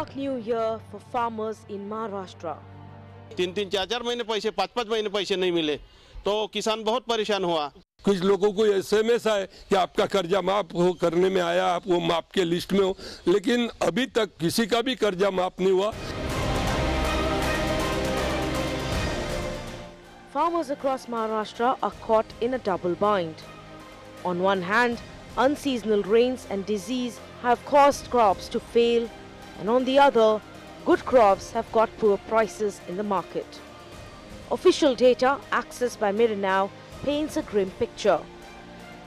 dark new year for farmers in Maharashtra. 3-3, 4-4 महीने पैसे, 5-5 महीने पैसे नहीं मिले तो किसान बहुत परेशान हुआ। कुछ लोगों को एसएमएस आए कि आपका कर्जा माफ हो करने में आया, आप वो माफ के लिस्ट में हो, लेकिन अभी तक किसी का भी कर्जा माफ नहीं हुआ। Farmers across Maharashtra are caught in a double bind. On one hand, unseasonal rains and disease have caused crops to fail, and on the other, good crops have got poor prices in the market. Official data accessed by Mirror paints a grim picture.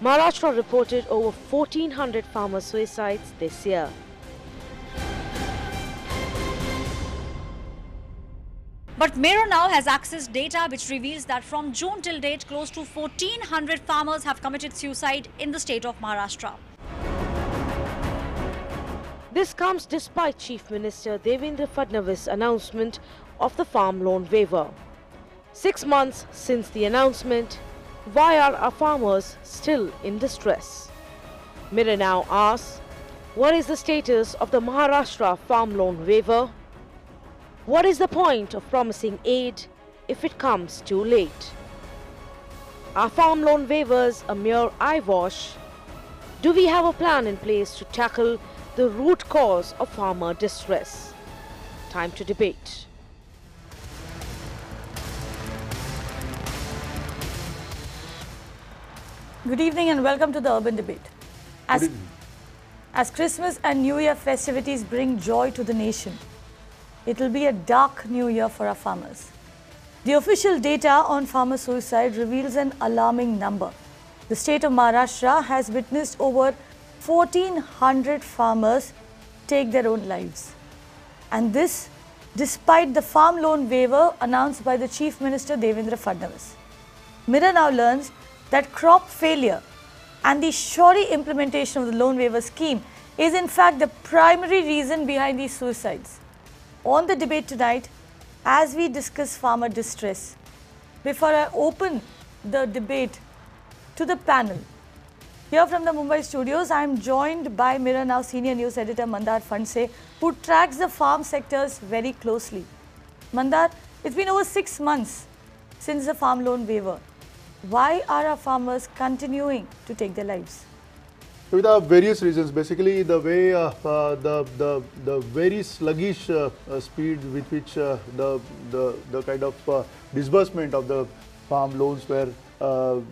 Maharashtra reported over 1,400 farmer suicides this year. But Mirror now has accessed data which reveals that from June till date, close to 1,400 farmers have committed suicide in the state of Maharashtra. This comes despite Chief Minister Devendra Fadnavis' announcement of the farm loan waiver. 6 months since the announcement, why are our farmers still in distress? Mirror now asks, what is the status of the Maharashtra farm loan waiver? What is the point of promising aid if it comes too late? Are farm loan waivers a mere eyewash? Do we have a plan in place to tackle the root cause of farmer distress? Time to debate. Good evening and welcome to the Urban Debate. As Christmas and New Year festivities bring joy to the nation, it will be a dark new year for our farmers. The official data on farmer suicide reveals an alarming number. The state of Maharashtra has witnessed over 1,400 farmers take their own lives. And this despite the farm loan waiver announced by the Chief Minister Devendra Fadnavis. Mirror now learns that crop failure and the shoddy implementation of the loan waiver scheme is in fact the primary reason behind these suicides. On the debate tonight, as we discuss farmer distress, before I open the debate to the panel, here from the Mumbai studios, I am joined by Mirror Now Senior News Editor Mandar Phandse, who tracks the farm sectors very closely. Mandar, it's been over 6 months since the farm loan waiver. Why are our farmers continuing to take their lives? With various reasons, basically the way the very sluggish speed with which the kind of disbursement of the farm loans were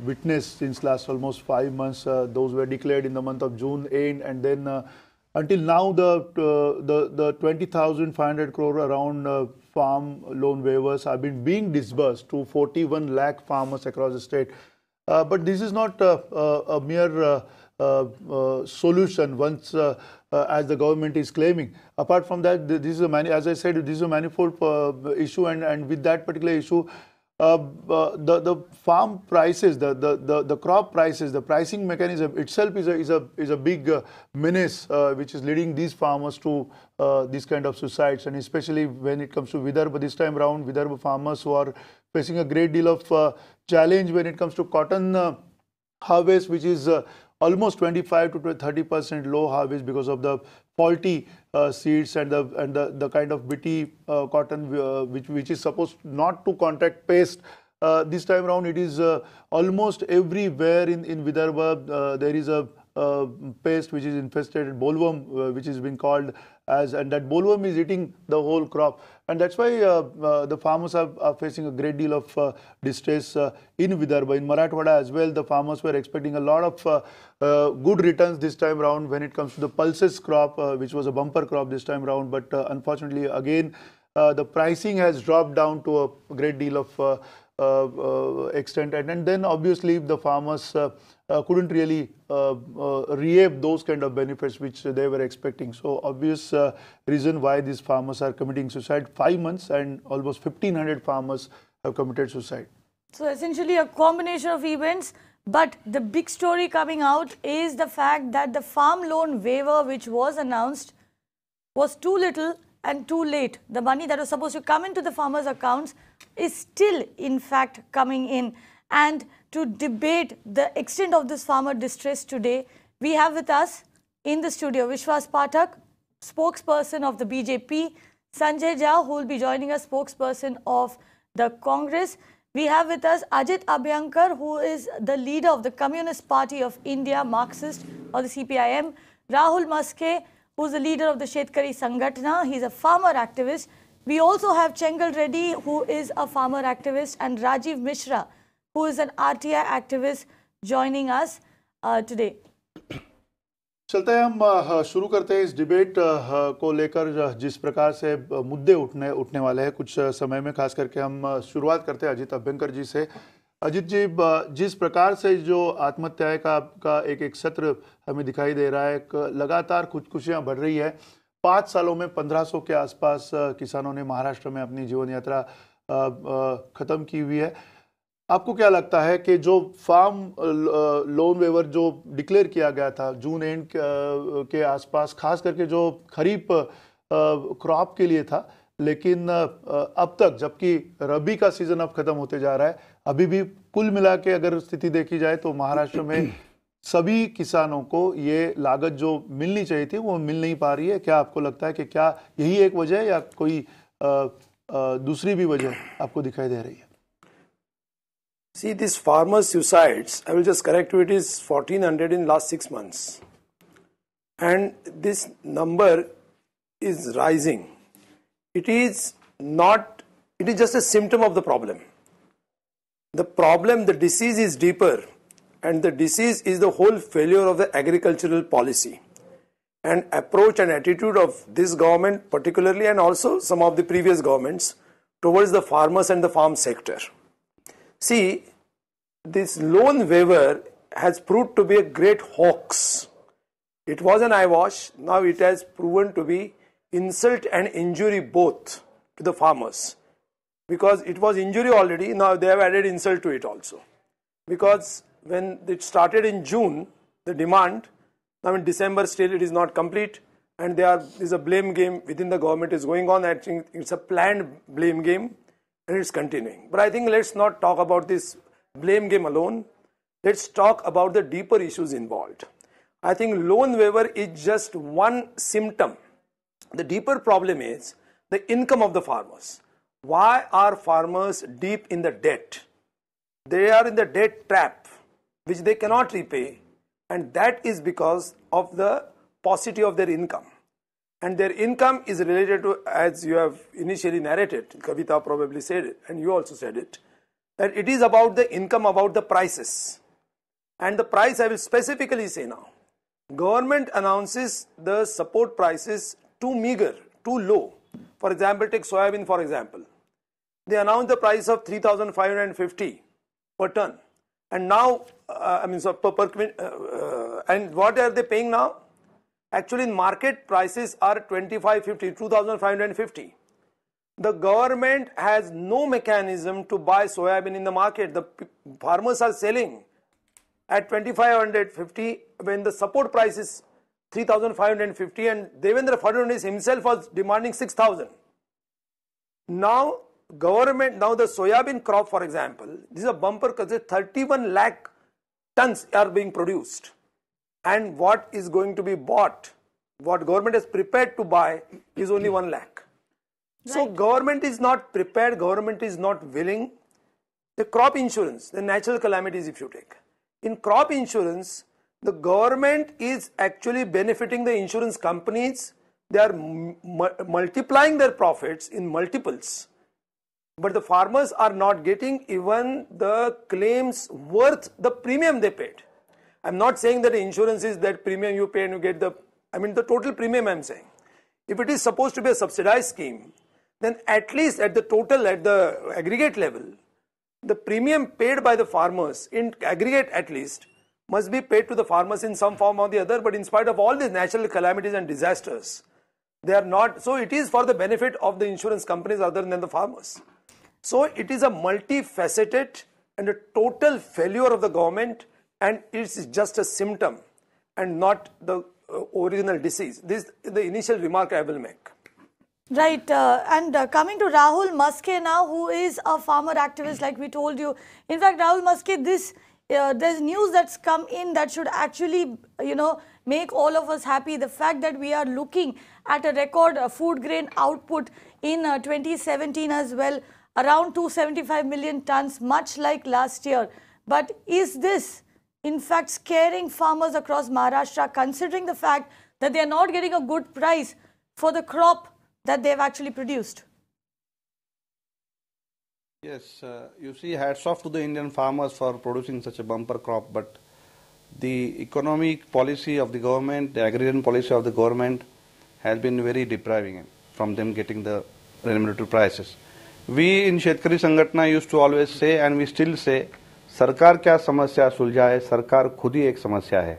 witnessed since last almost 5 months. Those were declared in the month of June end, and then until now the 20,500 crore around farm loan waivers have been being disbursed to 41 lakh farmers across the state. But this is not a mere solution once as the government is claiming. Apart from that, this is as I said, this is a manifold issue, and with that particular issue, the farm prices, the crop prices, the pricing mechanism itself is a big menace which is leading these farmers to these kind of suicides, and especially when it comes to Vidarbha this time around, Vidarbha farmers who are facing a great deal of challenge when it comes to cotton harvest, which is almost 25 to 30% low harvest because of the faulty seeds and the kind of bitty cotton which is supposed not to contact pest. This time around, it is almost everywhere in Vidarbha there is a pest which is infested, bollworm, which is being called as, and that bollworm is eating the whole crop, and that's why the farmers are facing a great deal of distress in Vidarbha. In Marathwada as well, the farmers were expecting a lot of good returns this time around when it comes to the pulses crop, which was a bumper crop this time around, but unfortunately again the pricing has dropped down to a great deal of extent, and then obviously the farmers couldn't really reap those kind of benefits which they were expecting. So obvious reason why these farmers are committing suicide. 5 months and almost 1,500 farmers have committed suicide. So essentially a combination of events, but the big story coming out is the fact that the farm loan waiver which was announced was too little and too late. The money that was supposed to come into the farmers' accounts is still in fact coming in. And to debate the extent of this farmer distress today, we have with us in the studio Vishwas Pathak, spokesperson of the BJP, Sanjay Jha, who will be joining us, spokesperson of the Congress. We have with us Ajit Abhyankar, who is the leader of the Communist Party of India, Marxist, or the CPIM. Rahul Maske, who is the leader of the Shetkari Sangatna. He is a farmer activist. We also have Chengal Reddy, who is a farmer activist, and Rajiv Mishra, who is an RTI activist, joining us today. चलते हैं हम शुरू करते हैं इस debate को लेकर जिस प्रकार से मुद्दे उठने वाले हैं कुछ समय में, खास करके हम शुरुआत करते हैं अजित अभ्यंकर जी से। अजित जी, जिस प्रकार से जो आत्महत्या का एक सत्र हमें दिखाई दे रहा है, लगातार खुदकुशियां बढ़ रही है। 5 सालों में 1500 के आसपास किसानों ने महाराष्ट्र में अपनी जीवन यात्रा खत्म की हुई है। आपको क्या लगता है कि जो फार्म लोन वेवर जो डिक्लेयर किया गया था जून एंड के आसपास, खास करके जो खरीफ क्रॉप के लिए था, लेकिन अब तक जबकि रबी का सीजन अब खत्म होते जा रहा है, अभी भी कुल मिला के अगर स्थिति देखी जाए तो महाराष्ट्र में सभी किसानों को ये लागत जो मिलनी चाहिए थी वो मिल नहीं पा रही है। क्या आपको लगता है कि क्या यही एक वजह है या कोई दूसरी भी वजह आपको दिखाई दे रही है? See, this farmer suicides, I will just correct you, it is 1400 in last 6 months. And this number is rising. It is just a symptom of the problem. The problem, the disease is deeper, and the disease is the whole failure of the agricultural policy and approach and attitude of this government particularly, and also some of the previous governments towards the farmers and the farm sector. See, this loan waiver has proved to be a great hoax. It was an eyewash. Now it has proven to be insult and injury both to the farmers. Because it was injury already, now they have added insult to it also. Because when it started in June, the demand, now in December still it is not complete, and there is a blame game within the government is going on. I think it's a planned blame game, and it's continuing. But I think let's not talk about this blame game alone. Let's talk about the deeper issues involved. I think loan waiver is just one symptom. The deeper problem is the income of the farmers. Why are farmers deep in the debt? They are in the debt trap, which they cannot repay, and that is because of the paucity of their income. And their income is related to, as you have initially narrated, Kavita probably said it, and you also said it, that it is about the income, about the prices. And the price, I will specifically say now, government announces the support prices too meager, too low. For example, take soybean for example. They announced the price of 3,550 per ton. And now, and what are they paying now? Actually, market prices are 2,550. The government has no mechanism to buy soybean in the market. The farmers are selling at 2,550 when the support price is 3,550, and Devendra Fadnavis himself was demanding 6,000. Now, the soybean crop, for example, this is a bumper because 31 lakh tons are being produced. And what is going to be bought, what government is prepared to buy, is only 1 lakh. Right. So government is not prepared, government is not willing. The crop insurance, the natural calamities if you take. In crop insurance, the government is actually benefiting the insurance companies. They are multiplying their profits in multiples. But the farmers are not getting even the claims worth the premium they paid. I'm not saying that insurance is that premium you pay and you get the total premium I'm saying. If it is supposed to be a subsidized scheme, then at least at the total, at the aggregate level, the premium paid by the farmers, in aggregate at least, must be paid to the farmers in some form or the other. But in spite of all these natural calamities and disasters, they are not. So it is for the benefit of the insurance companies other than the farmers. So it is a multifaceted and a total failure of the government, and it's just a symptom and not the original disease. This is the initial remark I will make. Right, and coming to Rahul Maske now, who is a farmer activist like we told you. In fact, Rahul Maske, this there's news that's come in that should actually, make all of us happy. The fact that we are looking at a record food grain output in 2017 as well, around 275 million tons, much like last year. But is this, in fact, scaring farmers across Maharashtra, considering the fact that they are not getting a good price for the crop that they've actually produced? Yes, you see, hats off to the Indian farmers for producing such a bumper crop, but the economic policy of the government, the agrarian policy of the government has been very depriving from them getting the remunerative prices. We in Shetkari Sangatna used to always say, and we still say, सरकार क्या समस्या सुलझाए, सरकार खुद ही एक समस्या है.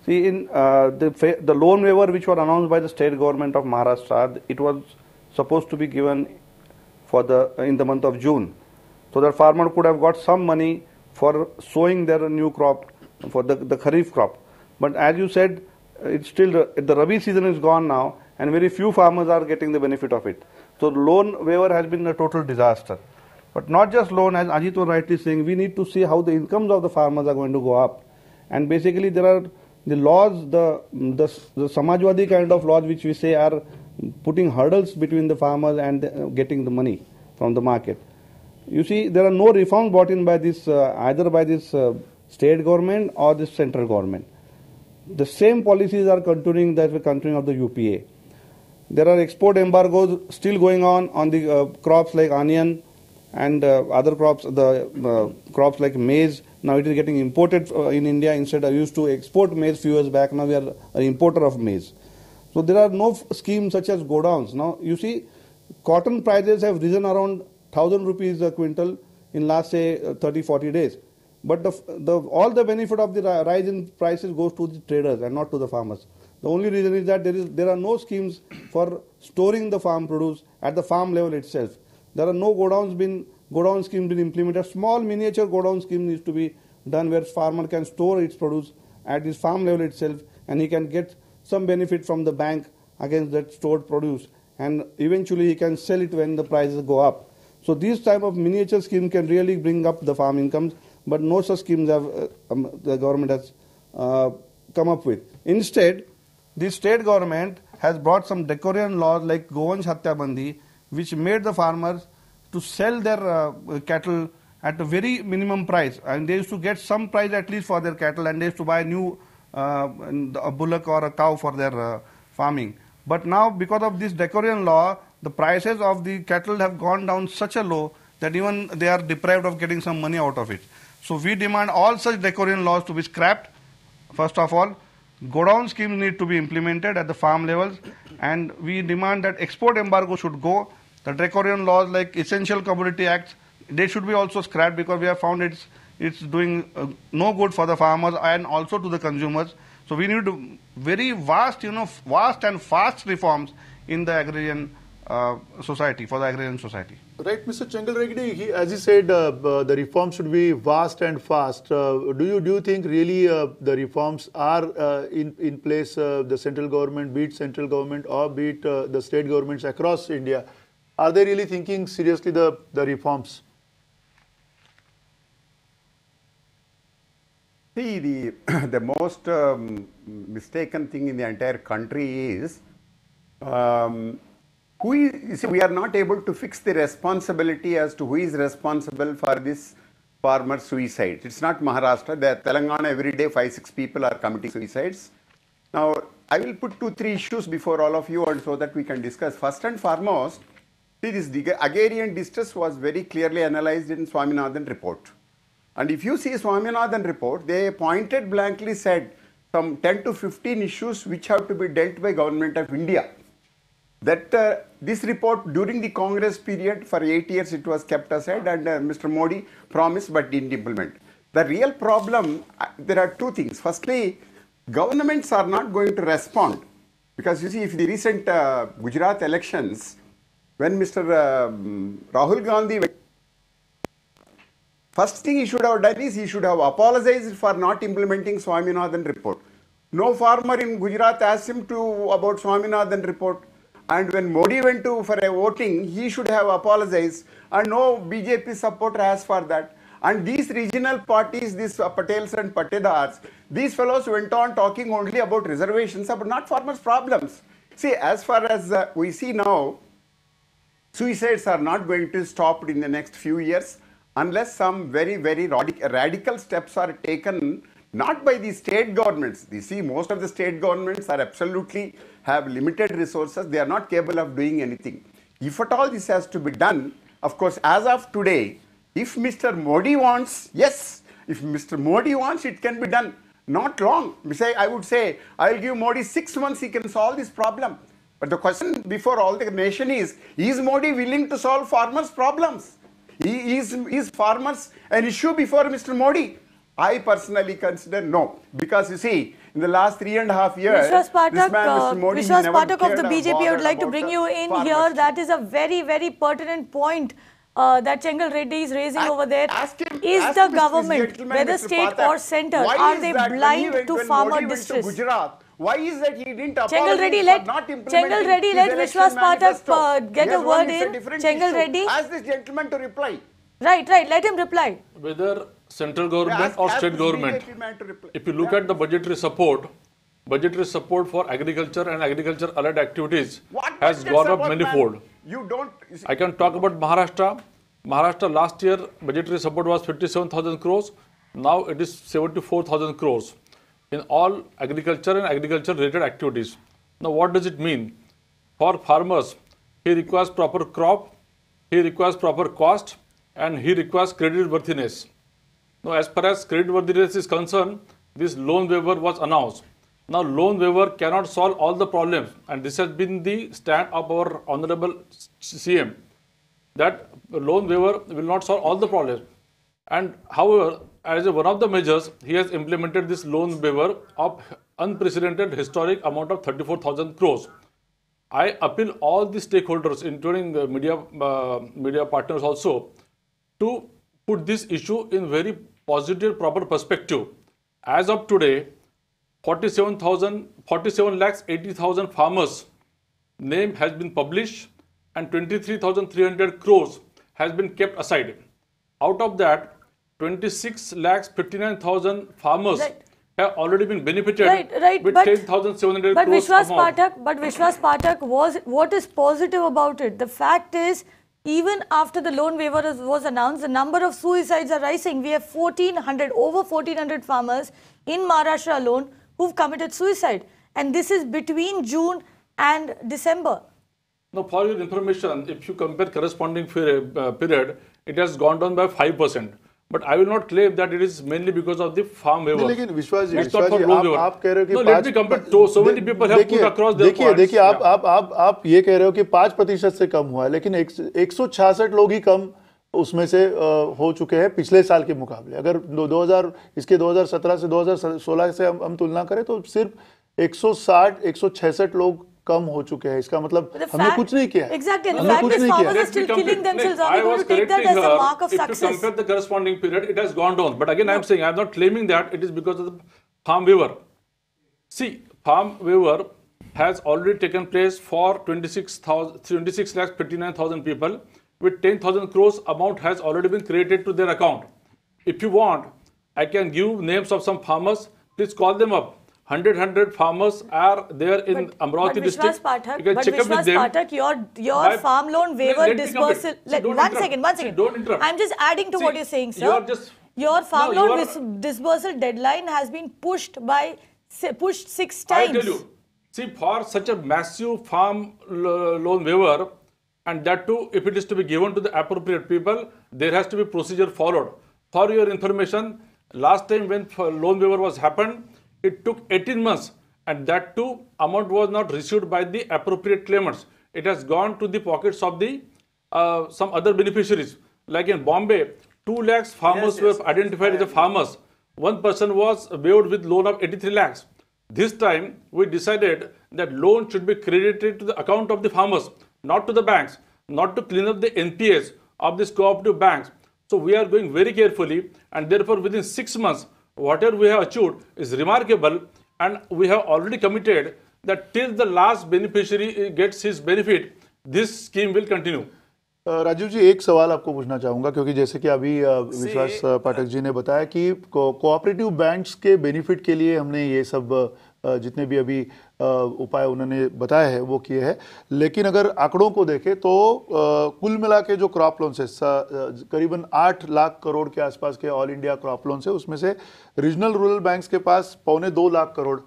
See, in the loan waiver which was announced by the state government of Maharashtra, it was supposed to be given in the month of June, so that farmer could have got some money for sowing their new crop, for the kharif crop. But as you said, it's still the rabi season is gone now, and very few farmers are getting the benefit of it. So loan waiver has been a total disaster. But not just loan, as Ajit was rightly saying, we need to see how the incomes of the farmers are going to go up. And basically there are the laws, the Samajwadi kind of laws which we say are putting hurdles between the farmers and getting the money from the market. You see, there are no reforms brought in by this, either by this state government or the central government. The same policies are continuing that were continuing of the UPA. There are export embargoes still going on the crops like onion and other crops, the crops like maize. Now it is getting imported in India. Instead, I used to export maize few years back. Now we are an importer of maize. So there are no schemes such as godowns. Now you see, cotton prices have risen around 1,000 rupees a quintal in last say 30-40 days. But all the benefit of the rise in prices goes to the traders and not to the farmers. The only reason is that there are no schemes for storing the farm produce at the farm level itself. There are no godown schemes been implemented. A small miniature godown scheme needs to be done where farmer can store its produce at his farm level itself, and he can get some benefit from the bank against that stored produce, and eventually he can sell it when the prices go up. So these type of miniature scheme can really bring up the farm incomes, but no such schemes have the government has come up with. Instead, the state government has brought some draconian laws like Govansh Hatya Bandi, which made the farmers to sell their cattle at a very minimum price, and they used to get some price at least for their cattle, and they used to buy a bullock or a cow for their farming. But now, because of this draconian law, the prices of the cattle have gone down such a low that even they are deprived of getting some money out of it. So we demand all such draconian laws to be scrapped. First of all, godown schemes need to be implemented at the farm levels, and we demand that export embargo should go. The draconian laws like Essential Commodity Acts, they should be also scrapped, because we have found it's doing no good for the farmers and also to the consumers. So we need very vast and fast reforms in the agrarian society, for the agrarian society. Right, Mr. Changal Regde, as he said, the reforms should be vast and fast. Do you think really the reforms are in place? The central government, be it central government or be it the state governments across India, are they really thinking seriously the reforms? See, the most mistaken thing in the entire country is we are not able to fix the responsibility as to who is responsible for this farmer suicide. It's not Maharashtra. The Telangana every day 5-6 people are committing suicides. Now I will put 2-3 issues before all of you, and so that we can discuss. First and foremost, see, this agrarian distress was very clearly analyzed in Swaminathan report. And if you see Swaminathan report, they pointed blankly said some 10 to 15 issues which have to be dealt by Government of India. That this report during the Congress period for 8 years it was kept aside, and Mr. Modi promised but didn't implement. The real problem, there are two things. Firstly, governments are not going to respond, because you see, if the recent Gujarat elections, when Mr. Rahul Gandhi went, first thing he should have done is he should have apologized for not implementing Swaminathan report. No farmer in Gujarat asked him about Swaminathan report. And when Modi went for a voting, he should have apologized, and no BJP supporter asked for that. And these regional parties, these Patels and Patedars, these fellows went on talking only about reservations, but not farmers' problems. See, as far as we see now, suicides are not going to stop in the next few years unless some very, very radical steps are taken, not by the state governments. You see, most of the state governments are absolutely have limited resources. They are not capable of doing anything. If at all this has to be done, of course, as of today, if Mr. Modi wants, yes, if Mr. Modi wants, it can be done. Not long. I would say, I will give Modi 6 months, he can solve this problem. But the question before all the nation is Modi willing to solve farmers' problems? Is farmers an issue before Mr. Modi? I personally consider no. Because you see, in the last 3.5 years, Vishwas Pathak, this man, Mr. Modi, Vishwas never Pathak of cared the a BJP, I would bother like to about bring the you in farmers. here. That is a very, very pertinent point that Chengal Reddy is raising over there. Ask him, Is ask the Mr. government, Gentleman, whether Mr. state Pathak, or center, why are is they that when blind to when farmer Modi went to distress? Gujarat, why is that he didn't Chengal apologize Reddy, for let not implementing Chengal Reddy, his let election Vishwas Pathak manifesto? get Yes, a word it's a in. different Chengal issue. Reddy. Ask this gentleman to reply. Right, let him reply. Whether central government or Ask state this government, BJP man to reply. if you look at the budgetary support for agriculture and agriculture allied activities What has budget gone up support, man? manifold. You don't. You see, I can talk about Maharashtra. Maharashtra last year budgetary support was 57,000 crores. Now it is 74,000 crores in all agriculture and agriculture related activities. Now what does it mean? For farmers, he requires proper crop, he requires proper cost, and he requires credit worthiness. Now as far as credit worthiness is concerned, this loan waiver was announced. Now loan waiver cannot solve all the problems, and this has been the stand of our Honorable CM, that loan waiver will not solve all the problems. And however, as one of the measures, he has implemented this loan waiver of unprecedented historic amount of 34,000 crores. I appeal all the stakeholders, including the media partners also, to put this issue in very positive, proper perspective. As of today, 47 lakhs 80,000 farmers' name has been published and 23,300 crores has been kept aside. Out of that, 26 lakhs 59,000 farmers have already been benefited with 10,700 crores amount. But Vishwas Pathak, what is positive about it? The fact is, even after the loan waiver was announced, the number of suicides are rising. We have over 1,400 farmers in Maharashtra alone who've committed suicide. And this is between June and December. Now, for your information, if you compare corresponding period, it has gone down by 5%. But I will not claim that it is mainly because of the farm waiver. लेकिन विश्वास जी, आप कह रहे हो कि let me compare. So many people have put across their points. देखिए आप ये कह रहे हो कि 5% से कम हुआ है, लेकिन 166 लोग ही कम उसमें से हो चुके हैं पिछले साल के मुकाबले. अगर 2017 से 2016 से हम तुलना करें तो सिर्फ 166 लोग कम हो चुके हैं. इसका मतलब हमने कुछ नहीं किया. Exactly. The fact is farmers are still killing themselves. Are we going to take that as a mark of success? If you compare the corresponding period, it has gone down. But again, I am saying, I am not claiming that it is because of the farm waiver. See, farm waiver has already taken place for 26 lakhs 59,000 people. With 10,000 crores amount has already been credited to their account. If you want, I can give names of some farmers. Please call them up. 100 farmers are there in Amravati district. Pathak, you can check up with them. Pathak, your farm loan waiver disbursal. One second. Don't interrupt. I'm just adding to what you're saying, sir. Your farm loan disbursal deadline has been pushed 6 times. I tell you, see, for such a massive farm loan waiver, and that too, if it is to be given to the appropriate people, there has to be procedure followed. For your information, last time when loan waiver was happened, it took 18 months, and that too amount was not received by the appropriate claimants. It has gone to the pockets of the some other beneficiaries. Like in Bombay, 2 lakhs farmers were identified as the farmers. One person was waived with loan of 83 lakhs. This time, we decided that loan should be credited to the account of the farmers, not to the banks, not to clean up the NPAs of these cooperative banks. So we are going very carefully, and therefore within 6 months, whatever we have achieved is remarkable, and we have already committed that till the last beneficiary gets his benefit, this scheme will continue. Rajiv जी, एक सवाल आपको पूछना चाहूँगा, क्योंकि जैसे कि अभी विश्वास पाठक जी ने बताया कि कोऑपरेटिव बैंक्स के बेनिफिट के लिए हमने ये सब जितने भी अभी उपाय उन्होंने बताए हैं वो किए हैं, लेकिन अगर आंकड़ों को देखें तो कुल मिला के जो क्रॉप लोन्स है करीबन 8 लाख करोड़ के आसपास के ऑल इंडिया क्रॉप लोन्स है, उसमें से रीजनल रूरल बैंक्स के पास 2.25 लाख करोड़,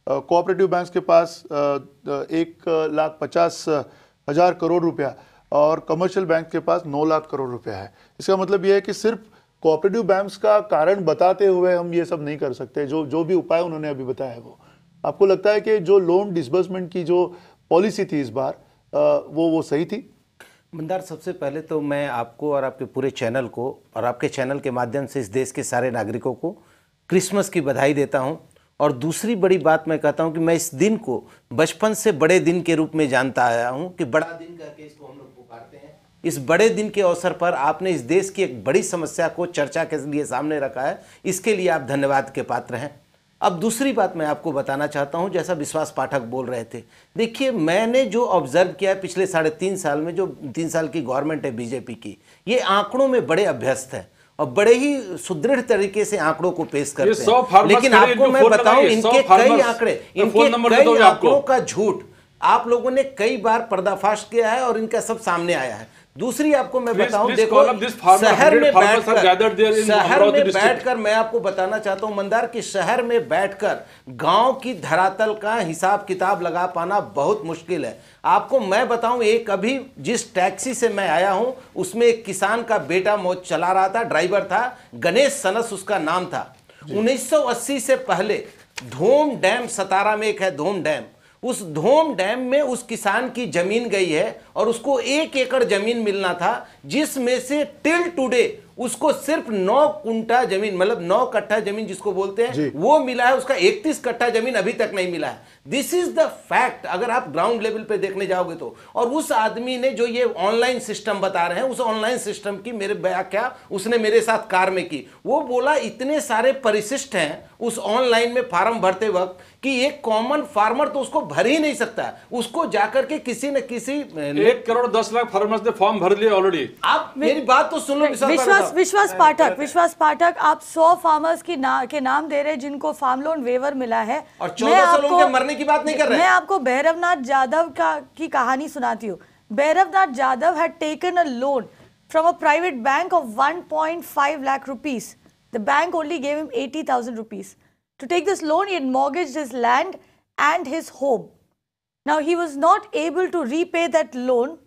कोऑपरेटिव बैंक्स के पास 1,50,000 करोड़ रुपया और कमर्शियल बैंक के पास 9 लाख करोड़ रुपया है। इसका मतलब यह है कि सिर्फ कोऑपरेटिव बैंक्स का कारण बताते हुए हम ये सब नहीं कर सकते। जो भी उपाय उन्होंने अभी बताया है, वो आपको लगता है कि जो लोन डिसबर्समेंट की जो पॉलिसी थी इस बार वो सही थी? मंदार, सबसे पहले तो मैं आपको और आपके पूरे चैनल को और आपके चैनल के माध्यम से इस देश के सारे नागरिकों को क्रिसमस की बधाई देता हूं। और दूसरी बड़ी बात मैं कहता हूं कि मैं इस दिन को बचपन से बड़े दिन के रूप में जानता आया हूं कि बड़ा दिन करके इसको हम लोग पुकारते हैं। इस बड़े दिन के अवसर पर आपने इस देश की एक बड़ी समस्या को चर्चा के लिए सामने रखा है, इसके लिए आप धन्यवाद के पात्र हैं। अब दूसरी बात मैं आपको बताना चाहता हूं, जैसा विश्वास पाठक बोल रहे थे, देखिए मैंने जो ऑब्जर्व किया है पिछले 3.5 साल में, जो 3 साल की गवर्नमेंट है बीजेपी की, ये आंकड़ों में बड़े अभ्यस्त है और बड़े ही सुदृढ़ तरीके से आंकड़ों को पेश करते हैं। लेकिन आपको मैं बताऊं, इनके कई आंकड़ों का झूठ आप लोगों ने कई बार पर्दाफाश किया है और इनका सब सामने आया है। दूसरी आपको मैं बताऊं, देखो शहर में बैठकर मैं आपको बताना चाहता हूं मंदार कि शहर में बैठकर गांव की धरातल का हिसाब किताब लगा पाना बहुत मुश्किल है। आपको मैं बताऊं, एक अभी जिस टैक्सी से मैं आया हूं उसमें एक किसान का बेटा मौज चला रहा था, ड्राइवर था, गणेश सनस उसका नाम था। 1980 से पहले धोम डैम, सतारा में एक है धोम डैम, उस धोम डैम में उस किसान की जमीन गई है और उसको 1 एकड़ जमीन मिलना था, जिसमें से टिल टुडे उसको सिर्फ 9 कुंटा जमीन, मतलब 9 कट्ठा जमीन जिसको बोलते हैं, वो मिला है। उसका 31 कट्ठा जमीन अभी तक नहीं मिला है। दिस इज द फैक्ट, अगर आप ग्राउंड लेवल पे देखने जाओगे तो। और उस आदमी ने जो ये ऑनलाइन सिस्टम बता रहे हैं, उस ऑनलाइन सिस्टम की मेरे व्याख्या उसने मेरे साथ कार में की। वो बोला इतने सारे परिशिष्ट हैं उस ऑनलाइन में फॉर्म भरते वक्त कि एक कॉमन फार्मर तो उसको भर ही नहीं सकता, उसको जाकर के किसी न किसी 1 करोड़ 10 लाख फार्मर्स ने फॉर्म भर लिए ऑलरेडी। आप मेरी बात तो सुन लो विश्वास पाठक, आप 100 फार्मर्स के नाम दे रहे हैं जिनको फार्म लोन वेवर मिला है, और 1400 लोगों के मरने की बात नहीं कर रहे। मैं आपको भैरवनाथ जाधव की कहानी सुनाती हूँ। Bhairavnath Jadhav had taken a loan from a private bank of 1.5 lakh rupees. The bank only gave him 80,000 rupees. To take this loan, he had mortgaged his land and his home. Now, he was not able to repay that loan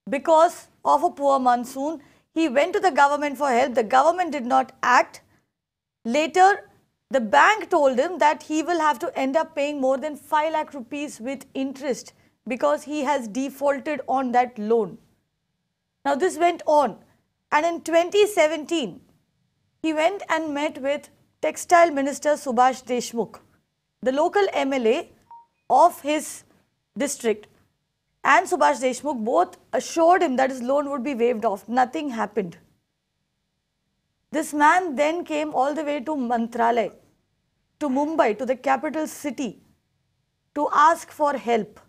because of a poor monsoon. He went to the government for help. The government did not act. Later, the bank told him that he will have to end up paying more than 5 lakh rupees with interest because he has defaulted on that loan. Now, this went on. And in 2017, he went and met with Textile Minister Subhash Deshmukh, the local MLA of his district, and Subhash Deshmukh both assured him that his loan would be waived off. Nothing happened. This man then came all the way to Mantralay, to Mumbai, to the capital city, to ask for help.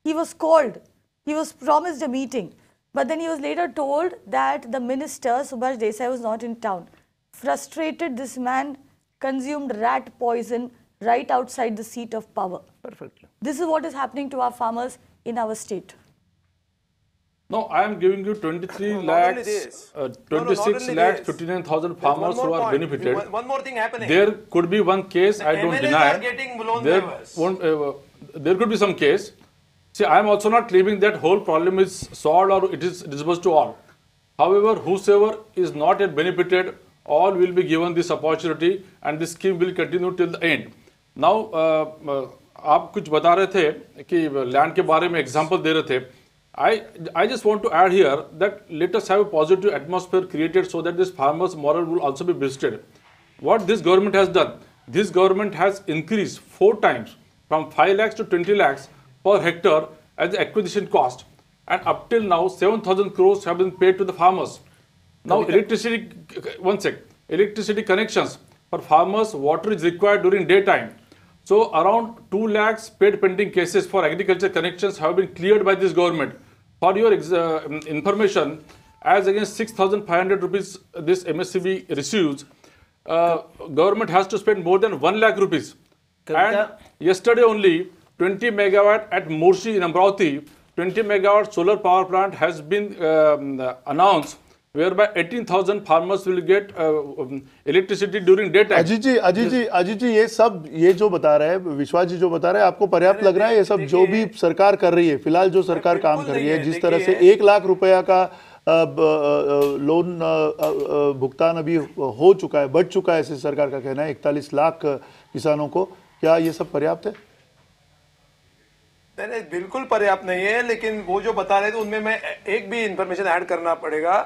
He was called, he was promised a meeting, but then he was later told that the minister, Subhash Desai, was not in town. Frustrated, this man consumed rat poison right outside the seat of power. Perfectly. This is what is happening to our farmers in our state. No, I am giving you 23 lakhs, 26 lakhs, 59,000 farmers who are benefited. One more thing happening. There could be one case, I don't deny. There could be some case. See, I am also not claiming that whole problem is solved or it is disbursed to all. However, whosoever is not yet benefited, all will be given this opportunity and this scheme will continue till the end. Now, आप कुछ बता रहे थे कि land के बारे में example दे रहे थे. I just want to add here that let us have a positive atmosphere created so that this farmers' moral will also be boosted. What this government has done, this government has increased 4 times from 5 lakhs to 20 lakhs per hectare as the acquisition cost, and up till now 7,000 crores have been paid to the farmers. Now electricity connections for farmers, water is required during daytime. So around 2 lakhs paid pending cases for agriculture connections have been cleared by this government. For your information, as against 6,500 rupees this MSCB receives, government has to spend more than 1 lakh rupees. And yesterday only, 20 megawatt at Morshi in Amravati, 20 megawatt solar power plant has been announced, whereby 18,000 farmers will get electricity during daytime. Ajit जी ये जो बता रहे हैं, विश्वास जी जो बता रहे हैं, आपको पर्याप्त लग रहा है ये सब जो भी सरकार कर रही है, फिलहाल जो सरकार काम कर रही है, जिस तरह से 1 लाख रुपया का लोन भुगतान अभी हो चुका है, बढ़ चुका है, ऐसे सरकार का कहना है 41 लाख किसानों को, क्या ये सब पर्याप्त है? नहीं, बिल्कुल पर्याप्त नहीं है, लेकिन वो जो बता रहे थे उनमें मैं एक भी इंफॉर्मेशन ऐड करना पड़ेगा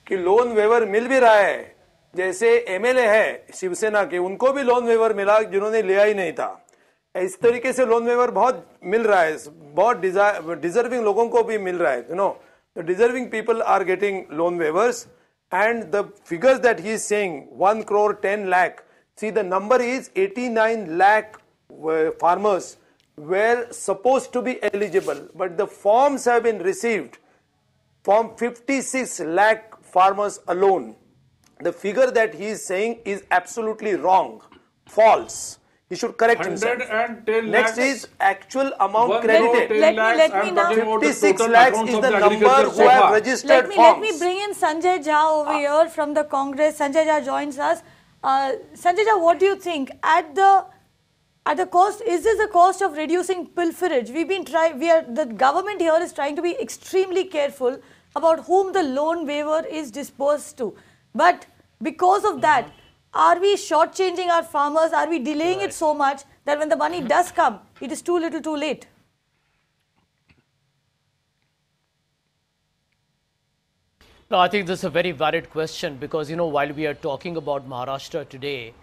कि लोन वेवर मिल भी रहा है। जैसे एमएलए है शिवसेना के, उनको भी लोन वेवर मिला जिन्होंने लिया ही नहीं था। इस तरीके से लोन वेवर बहुत मिल रहा है, बहुत डिजर्विंग लोगों को भी मिल रहा है। You know, the deserving people are getting loan waivers and the figures that he is saying 1 crore 10 lakh, see the number is 89 lakh farmers were supposed to be eligible, but the forms have been received from 56 lakh farmers alone. The figure that he is saying is absolutely wrong, false. He should correct himself. 110 Next lakhs, is actual amount credited. Let me now. 56 lakhs is the number who have registered forms. Let me bring in Sanjay Jha over here from the Congress. Sanjay Jha joins us. Sanjay Jha, what do you think? At the cost, is this the cost of reducing pilferage? The government here is trying to be extremely careful about whom the loan waiver is disbursed to. But because of that, are we shortchanging our farmers? Are we delaying it so much that when the money does come, it is too little too late? No, I think this is a very valid question because, you know, while we are talking about Maharashtra today,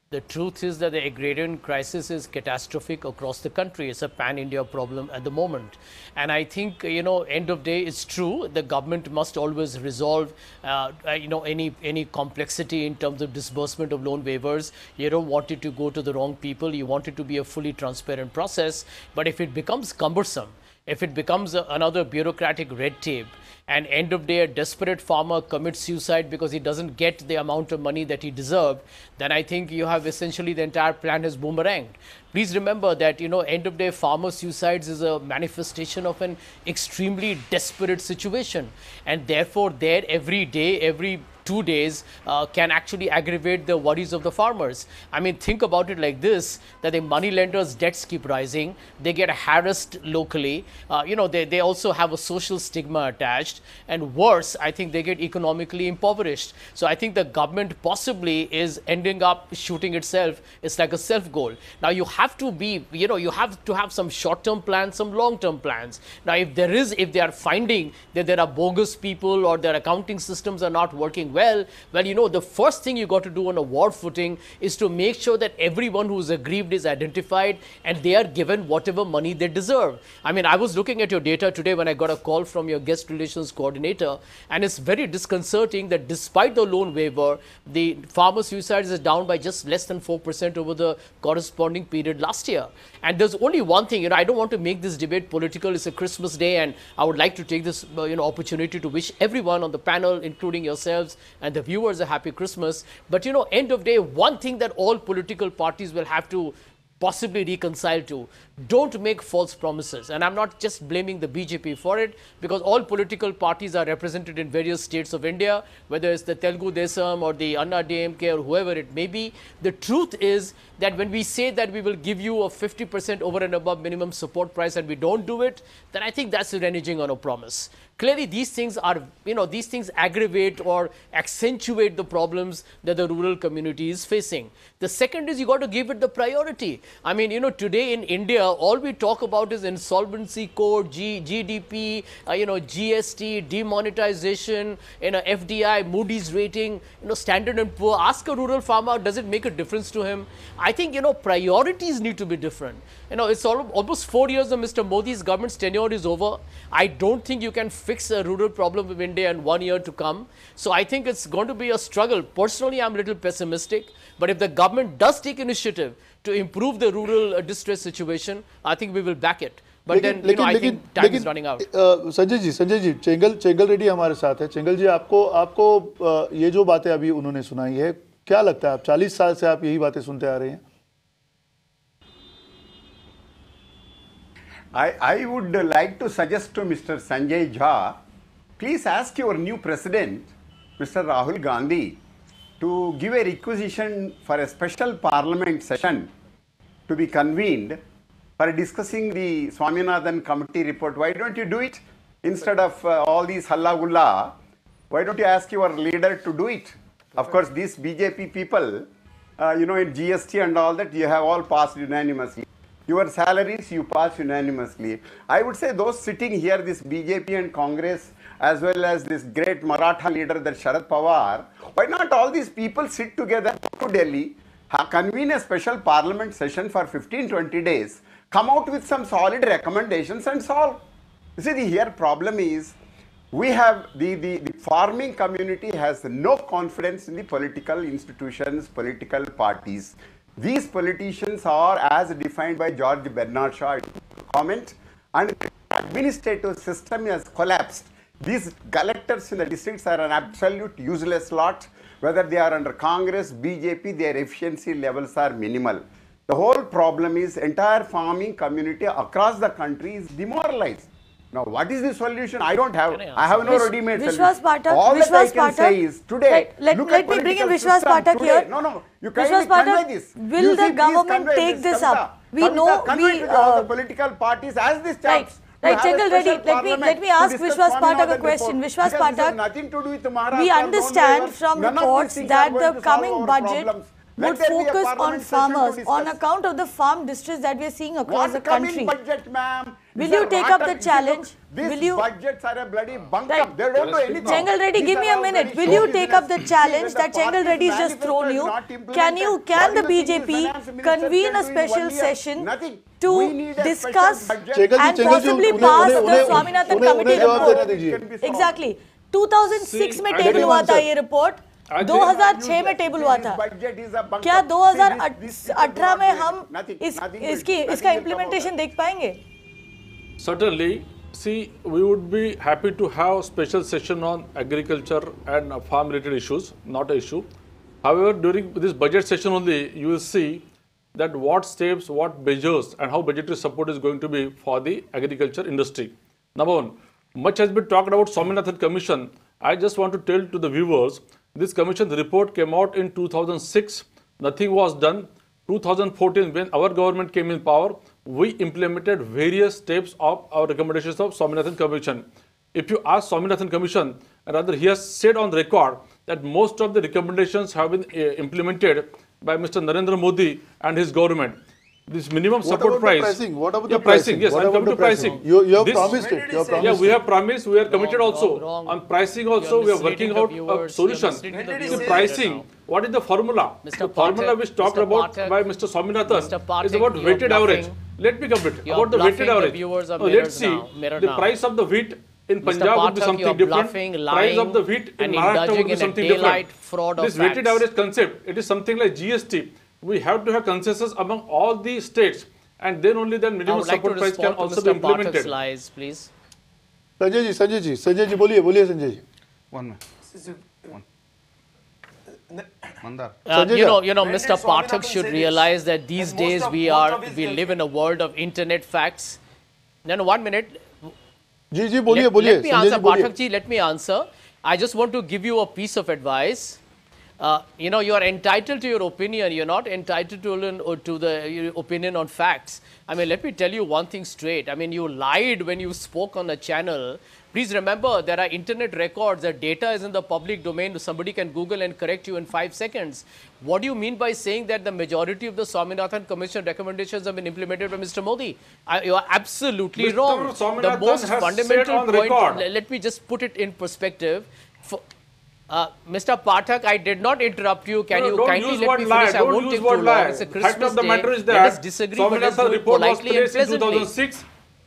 the truth is that the agrarian crisis is catastrophic across the country. It's a pan-India problem at the moment. And I think, you know, end of day, it's true. The government must always resolve, you know, any complexity in terms of disbursement of loan waivers. You don't want it to go to the wrong people. You want it to be a fully transparent process. But if it becomes cumbersome, if it becomes another bureaucratic red tape, and end of day a desperate farmer commits suicide because he doesn't get the amount of money that he deserved, then I think you have essentially the entire plan has boomeranged. Please remember that, you know, end of day farmer suicides is a manifestation of an extremely desperate situation, and therefore there every day, every 2 days can actually aggravate the worries of the farmers. I mean, think about it like this, that the money lenders' debts keep rising, they get harassed locally, you know, they also have a social stigma attached, and worse, I think they get economically impoverished. So I think the government possibly is ending up shooting itself. It's like a self-goal. Now you have to be, you know, you have to have some short-term plans, some long-term plans. Now if they are finding that there are bogus people or their accounting systems are not working well, you know, the first thing you got to do on a war footing is to make sure that everyone who is aggrieved is identified and they are given whatever money they deserve. I mean, I was looking at your data today when I got a call from your guest relations coordinator, and it's very disconcerting that despite the loan waiver, the farmer suicides is down by just less than 4% over the corresponding period last year. And there's only one thing, you know, I don't want to make this debate political. It's a Christmas day, and I would like to take this you know, opportunity to wish everyone on the panel, including yourselves and the viewers, a happy Christmas. But, you know, end of day, one thing that all political parties will have to possibly reconcile to: don't make false promises. And I'm not just blaming the BJP for it, because all political parties are represented in various states of India, whether it's the Telugu Desam or the Anna DMK or whoever it may be. The truth is that when we say that we will give you a 50% over and above minimum support price and we don't do it, then I think that's reneging on a promise. Clearly, these things are, you know, these things aggravate or accentuate the problems that the rural community is facing. The second is you got to give it the priority. I mean, you know, today in India, all we talk about is insolvency code, GDP, you know, GST, demonetization, you know, FDI, Moody's rating, you know, Standard and Poor. Ask a rural farmer, does it make a difference to him? I think, you know, priorities need to be different. You know, it's almost 4 years of Mr. Modi's government's tenure is over. I don't think you can fix a rural problem of India in 1 year to come. So I think it's going to be a struggle. Personally, I'm a little pessimistic. But if the government does take initiative to improve the rural distress situation, I think we will back it. But then, you know, I think time is running out. Sanjay ji, Chengal Reddy हमारे साथ है। चेंगल जी, आपको ये जो बातें अभी उन्होंने सुनाई है, क्या लगता है? आप 40 साल से आप यही बातें सुनते आ रहे हैं। I would like to suggest to Mr. Sanjay Jha, please ask your new president, Mr. Rahul Gandhi, to give a requisition for a special parliament session to be convened for discussing the Swaminathan committee report. Why don't you do it instead of all these halla gulla? Why don't you ask your leader to do it? Of course, these BJP people, you know, in GST and all that, you have all passed unanimously. Your salaries you pass unanimously. I would say those sitting here, this BJP and Congress, as well as this great Maratha leader, that Sharad Pawar, why not all these people sit together to Delhi, convene a special parliament session for 15-20 days, come out with some solid recommendations and solve. You see, the here problem is, we have the farming community has no confidence in the political institutions, political parties. These politicians are as defined by George Bernard Shaw comment, and the administrative system has collapsed. These collectors in the districts are an absolute useless lot. Whether they are under Congress, BJP, their efficiency levels are minimal. The whole problem is entire farming community across the country is demoralized. Now, what is the solution? I don't have. I have no ready-made solution. Vishwas Pathak. All that I can say is today. Let me bring in Vishwas Pathak here. No. You Vishwas Pathak, will the government take this up? We know all the political parties as this chance. Right, Chengal Reddy, let me ask Vishwas Pathak a question. Vishwas Pathak, nothing to do with Maharashtra. we understand from reports that the coming budget would focus on farmers on account of the farm distress that we are seeing across the country. Budget, ma'am? Will you take up the challenge? These budgets are a bloody bunkum. They don't do anything. Chengal Reddy, give me a minute. Will you take up the challenge that Chengal Reddy has just thrown you? Can the BJP convene a special session to discuss and possibly pass the Swaminathan committee report? Exactly. 2006 में table हुआ था ये report, 2006 में table हुआ था। क्या 2018 में हम इसका इम्प्लीमेंटेशन देख पाएंगे? Certainly. See, we would be happy to have special session on agriculture and farm related issues, not an issue. However, during this budget session only, you will see that what steps, what measures and how budgetary support is going to be for the agriculture industry. Number one, much has been talked about Swaminathan Commission. I just want to tell to the viewers, this commission's report came out in 2006. Nothing was done. 2014, when our government came in power, we implemented various steps of our recommendations of Swaminathan Commission. If you ask Swaminathan Commission, rather he has said on record that most of the recommendations have been implemented by Mr. Narendra Modi and his government. This minimum support price. What about the pricing? Yes, I'm coming to pricing. You have promised it. Yeah, we have promised. We are committed also. On pricing also, we are working out a solution. The pricing, what is the formula? The formula which talked about by Mr. Swaminathan is about weighted average. Let me complete. About the weighted average. Let's see. The price of the wheat in Punjab would be something different. Price of the wheat in Maharashtra would be something different. This weighted average concept, it is something like GST. We have to have consensus among all the states, and then only then minimum support price can also be implemented. Slides, please. Sanjay ji, बोलिए Sanjay ji. One minute. Mandar. You know, Mr. Pathak should realize that these days we live in a world of internet facts. No, 1 minute. जी बोलिए. Let me answer, Pathak ji. Let me answer. I just want to give you a piece of advice. You know, you are entitled to your opinion. You're not entitled to the opinion on facts. I mean, let me tell you one thing straight. I mean, you lied when you spoke on a channel. Please remember, there are internet records. The data is in the public domain. Somebody can Google and correct you in 5 seconds. What do you mean by saying that the majority of the Swaminathan Commission recommendations have been implemented by Mr. Modi? You are absolutely wrong. The most fundamental point, let me just put it in perspective. Mr. Pathak, I did not interrupt you. Can you kindly let me finish? I won't take too long. It's a Christmas day. Let us disagree, but let's do it politely and pleasantly.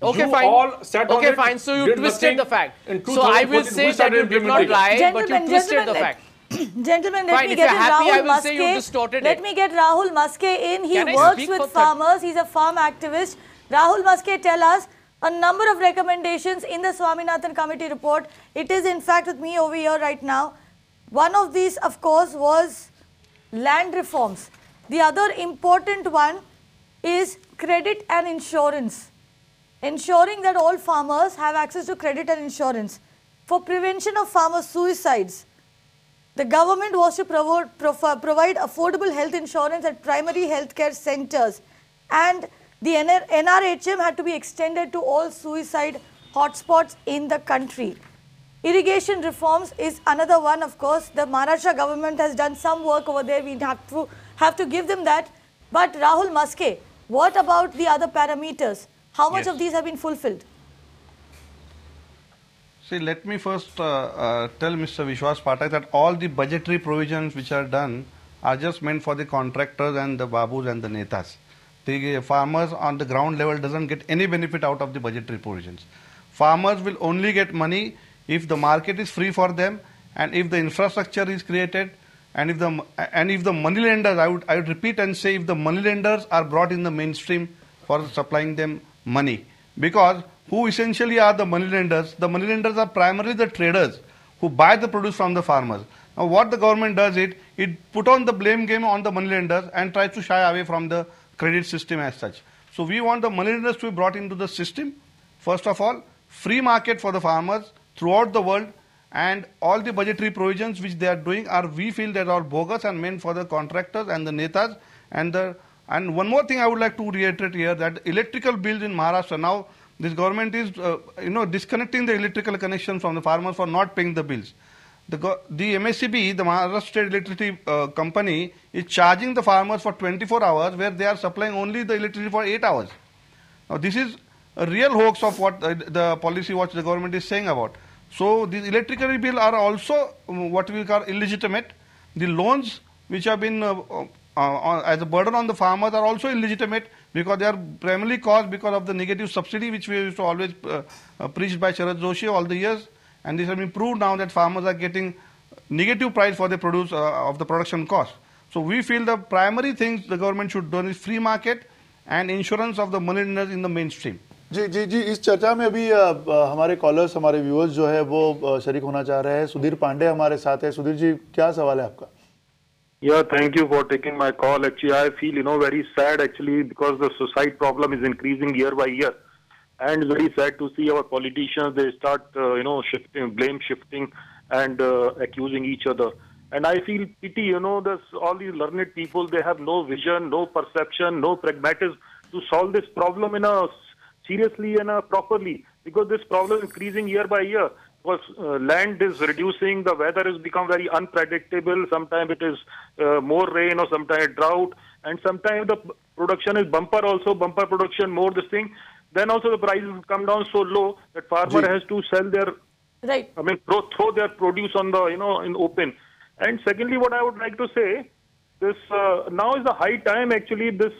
Okay, fine. Okay, fine. So you twisted the fact. So I will say that you did not lie, but you twisted the fact. Gentlemen, let me get Rahul Maske in. He works with farmers. He's a farm activist. Rahul Maske, tell us, a number of recommendations in the Swaminathan committee report. It is in fact with me over here right now. One of these, of course, was land reforms. The other important one is credit and insurance. Ensuring that all farmers have access to credit and insurance. For prevention of farmer suicides, the government was to provide affordable health insurance at primary healthcare centers, and the NRHM had to be extended to all suicide hotspots in the country. Irrigation reforms is another one, of course. The Maharashtra government has done some work over there. We have to give them that. But Rahul Maske, what about the other parameters? How much of these have been fulfilled? See, let me first tell Mr. Vishwas Pathak that all the budgetary provisions which are done are just meant for the contractors and the babus and the netas. The farmers on the ground level doesn't get any benefit out of the budgetary provisions. Farmers will only get money if the market is free for them, and if the infrastructure is created, and if the money lenders, I would repeat and say, if the money lenders are brought in the mainstream for supplying them money. Because who essentially are the money lenders? The money lenders are primarily the traders who buy the produce from the farmers. Now what the government does, it put on the blame game on the money lenders and tries to shy away from the credit system as such. So we want the money lenders to be brought into the system. First of all, free market for the farmers throughout the world, and all the budgetary provisions which they are doing are, we feel, that are bogus and meant for the contractors and the netas. And one more thing I would like to reiterate here, that electrical bills in Maharashtra, now this government is disconnecting the electrical connection from the farmers for not paying the bills. The MSEB, the Maharashtra State Electricity Company, is charging the farmers for 24 hours where they are supplying only the electricity for 8 hours. Now this is a real hoax of what the policy what the government is saying about. So these electricity bills are also what we call illegitimate. The loans which have been as a burden on the farmers are also illegitimate, because they are primarily caused because of the negative subsidy which we used to always preached by Sharad Joshi all the years, and this has been proved now that farmers are getting negative price for the produce of the production cost. So we feel the primary things the government should do is free market and insurance of the money lenders in the mainstream. जी जी जी इस चर्चा में अभी हमारे callers, हमारे viewers जो है वो शरीक होना चाह रहे हैं। सुधीर पांडे हमारे साथ है। सुधीर जी, क्या सवाल है आपका? Yeah, thank you for taking my call. Actually, I feel, very sad actually, because the suicide problem is increasing year by year. And very sad to see our politicians, they start, blame shifting and accusing each other. And I feel pity, all these learned people, they have no vision, no perception, no pragmatism to solve this problem seriously and properly, because this problem is increasing year by year. Because land is reducing, the weather has become very unpredictable. Sometimes it is more rain, or sometimes drought, and sometimes the production is bumper production, more this thing. Then also the prices come down so low that farmer has to sell their, throw their produce on the, in open. And secondly, what I would like to say, this now is the high time actually this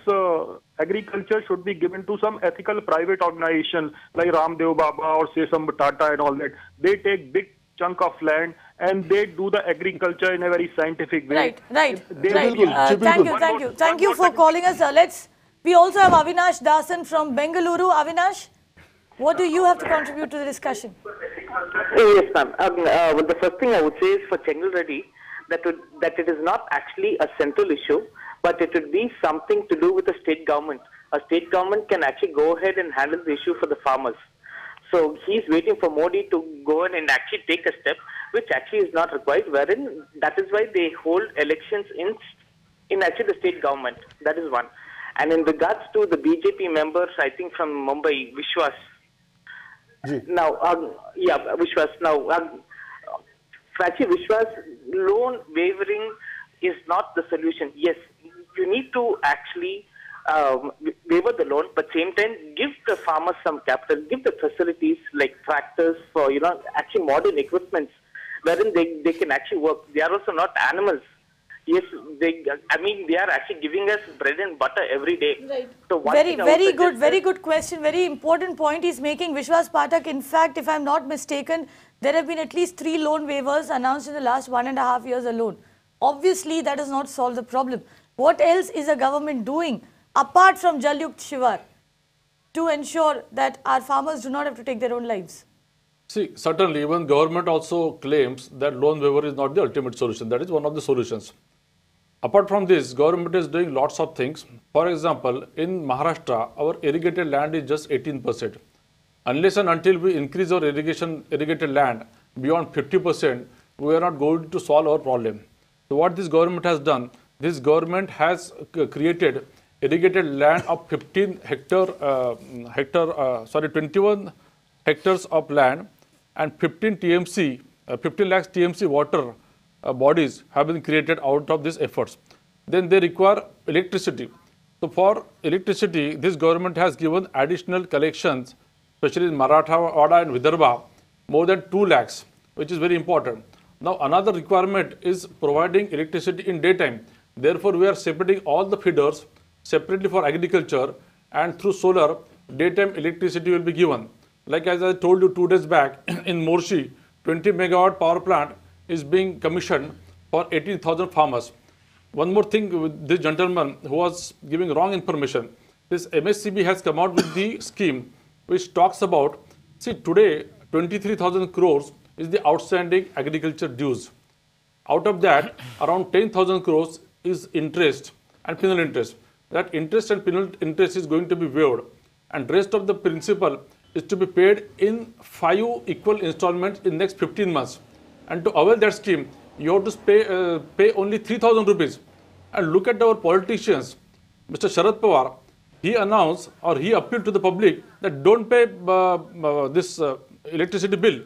agriculture should be given to some ethical private organization like Ramdev Baba or say some Tata and all that. They take big chunk of land and they do the agriculture in a very scientific way. Right. Thank you for calling us. We also have Avinash Dasan from Bengaluru. Avinash, what do you have to contribute to the discussion? Yes, ma'am. Well, the first thing I would say is for Chengal Reddy, that it is not actually a central issue, but it would be something to do with the state government. A state government can actually go ahead and handle the issue for the farmers. So he's waiting for Modi to go in and actually take a step, which actually is not required, wherein that is why they hold elections in actually the state government. That is one. And in regards to the BJP members, I think from Mumbai, Vishwas. Now, Vishwas. Now, actually, Vishwas, loan wavering is not the solution. Yes, you need to actually waiver the loan, but same time give the farmers some capital, give the facilities like tractors for actually modern equipments, wherein they can actually work. They are also not animals. Yes, they are actually giving us bread and butter every day. Right. So very good question. Very important point he's making, Vishwas Pathak. In fact, if I'm not mistaken, there have been at least 3 loan waivers announced in the last 1.5 years alone. Obviously, that does not solve the problem. What else is the government doing apart from Jal Yukt Shivar? to ensure that our farmers do not have to take their own lives? See, certainly, even government also claims that loan waiver is not the ultimate solution. That is one of the solutions. Apart from this, government is doing lots of things. For example, in Maharashtra, our irrigated land is just 18%. Unless and until we increase our irrigated land beyond 50%, we are not going to solve our problem. So what this government has done, this government has created irrigated land of 21 hectares of land, and 15 lakhs TMC water bodies have been created out of these efforts. Then they require electricity. So for electricity, this government has given additional collections, especially in Marathwada and Vidarbha, more than 2 lakhs, which is very important. Now another requirement is providing electricity in daytime. Therefore, we are separating all the feeders separately for agriculture, and through solar, daytime electricity will be given. Like as I told you 2 days back, in Morshi, 20 megawatt power plant is being commissioned for 18,000 farmers. One more thing with this gentleman who was giving wrong information. This MSCB has come out with the scheme which talks about, see, today 23,000 crores is the outstanding agriculture dues. Out of that, around 10,000 crores is interest and penal interest. That interest and penal interest is going to be waived, and rest of the principal is to be paid in 5 equal installments in next 15 months. And to avail that scheme, you have to pay only 3,000 rupees. And look at our politicians. Mr. Sharad Pawar, he announced or he appealed to the public that don't pay this electricity bill.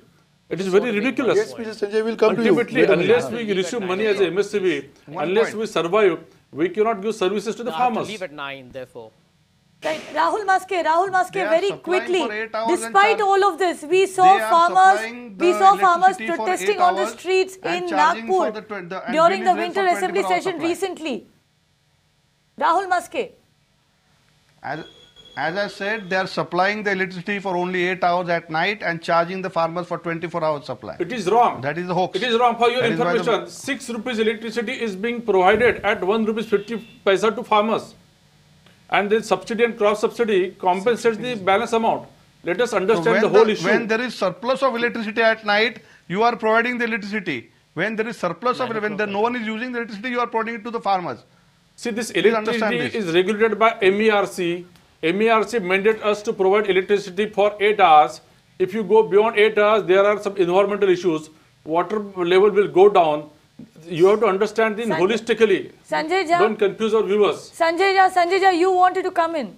It is very ridiculous. Yes, Mr. Sanjay, will come Ultimately, to you. unless we receive money as a MSCB, unless we survive, we cannot give services to the farmers. Leave at 9, therefore. Right. Rahul Maske, very quickly, for 8 hours despite all of this, we saw farmers protesting on the streets in Nagpur during the winter assembly session recently. Rahul Maske. As I said, they are supplying the electricity for only 8 hours at night and charging the farmers for 24 hours supply. It is wrong. That is the hoax. It is wrong. For your That is why information, 6 rupees electricity is being provided at 1 rupees 50 paisa to farmers. And the subsidy and cross subsidy compensates the balance amount. Let us understand the whole issue. When there is surplus of electricity at night, you are providing the electricity. When there is surplus of when no one is using the electricity, you are providing it to the farmers. See, this electricity is regulated by MERC. MERC mandates us to provide electricity for 8 hours. If you go beyond 8 hours, there are some environmental issues. Water level will go down. You have to understand this holistically. Sanjay Jha. Don't confuse our viewers. Sanjay Jha, you wanted to come in.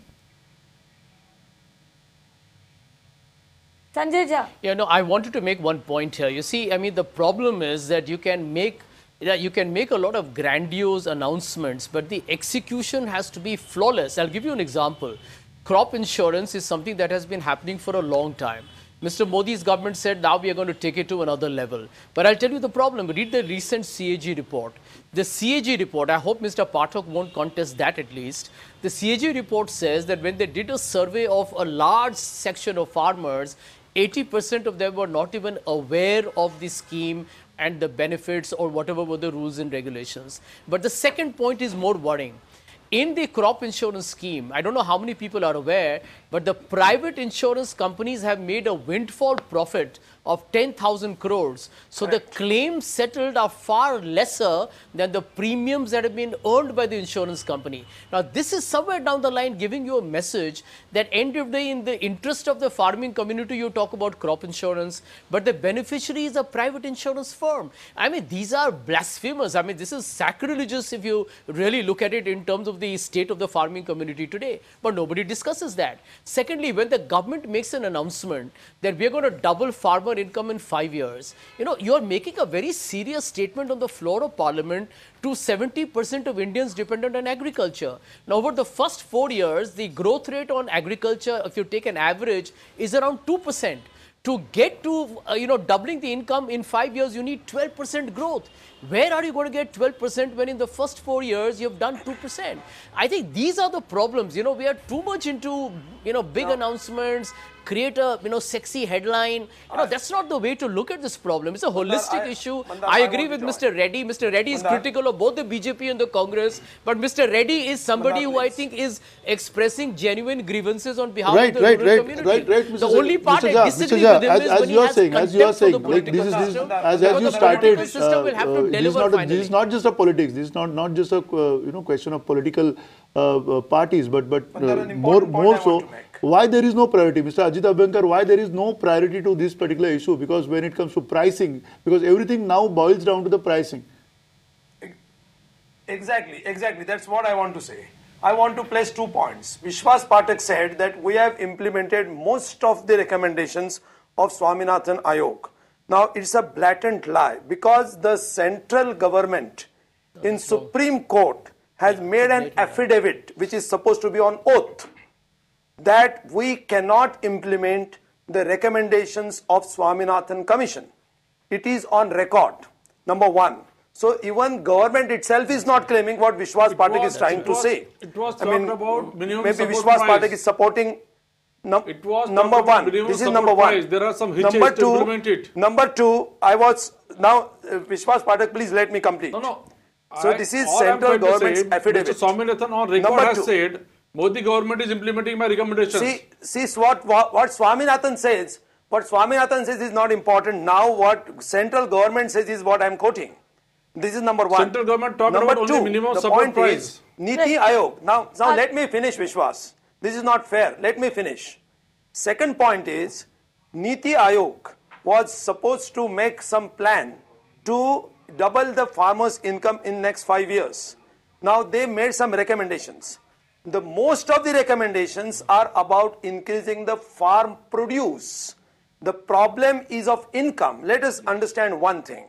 Sanjay Jha. Yeah, no, I wanted to make one point here. You see, I mean, the problem is that you can make a lot of grandiose announcements, but the execution has to be flawless. I'll give you an example. Crop insurance is something that has been happening for a long time. Mr. Modi's government said now we are going to take it to another level. But I'll tell you the problem. Read the recent CAG report. The CAG report, I hope Mr. Pathak won't contest that at least. The CAG report says that when they did a survey of a large section of farmers, 80% of them were not even aware of the scheme and the benefits or whatever were the rules and regulations. But the second point is more worrying. In the crop insurance scheme, I don't know how many people are aware, but the private insurance companies have made a windfall profit of 10,000 crores. So the claims settled are far lesser than the premiums that have been earned by the insurance company. Now, this is somewhere down the line giving you a message that end of the day, in the interest of the farming community, you talk about crop insurance, but the beneficiary is a private insurance firm. I mean, these are blasphemous. I mean, this is sacrilegious if you really look at it in terms of the state of the farming community today. But nobody discusses that. Secondly, when the government makes an announcement that we are going to double farmer income in 5 years, you are making a very serious statement on the floor of parliament to 70% of Indians dependent on agriculture. Now, over the first 4 years, the growth rate on agriculture, if you take an average, is around 2%. To get to, doubling the income in 5 years, you need 12% growth. Where are you going to get 12% when in the first 4 years you have done 2%? I think these are the problems. We are too much into, big announcements, create a, sexy headline. That's not the way to look at this problem. It's a holistic issue. I agree with Mr. Reddy. Mr. Reddy is critical of both the BJP and the Congress. But Mr. Reddy is somebody who I think is expressing genuine grievances on behalf of the rural community. Right, the only part I disagree with him is when he has contempt for the political system. As you started, this is not just a politics. This is not just a question of political parties, but more so. Why there is no priority, Mr. Ajit Abhyankar? Why there is no priority to this particular issue? Because when it comes to pricing, because everything now boils down to the pricing. Exactly. That's what I want to say. I want to place 2 points. Vishwas Pathak said that we have implemented most of the recommendations of Swaminathan Ayog. Now, it's a blatant lie because the central government in Supreme Court has made an affidavit which is supposed to be on oath that we cannot implement the recommendations of Swaminathan Commission. It is on record, number one. So even government itself is not claiming what Vishwas Pathak is trying to say. It was talked about minimum maybe support Vishwas price. Pathak is supporting number one. This is number one. There are some hitches to implement it. Number two, Vishwas Pathak, please let me complete. No. So this is central government's affidavit. Mr. Swaminathan on record has said, Modi government is implementing my recommendations. See what Swaminathan says. What Swaminathan says is not important. Now what central government says is what I am quoting. This is number one. Central government talked about only minimum support price. Niti Ayog. Now let me finish, Vishwas. This is not fair. Let me finish. Second point is, Niti Ayog was supposed to make some plan to double the farmers' income in next 5 years. Now they made some recommendations. The most of the recommendations are about increasing the farm produce. The problem is of income. Let us understand one thing.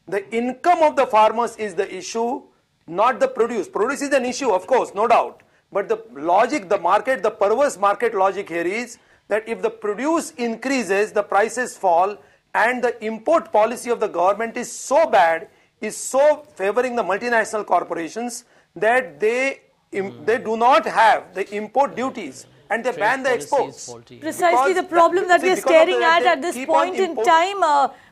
The income of the farmers is the issue, not the produce. Produce is an issue, of course, no doubt. But the logic, the market, the perverse market logic here is that if the produce increases, the prices fall, and the import policy of the government is so bad, is so favoring the multinational corporations that they do not have the import duties and they ban the exports. Precisely the problem that we are staring at this point in time.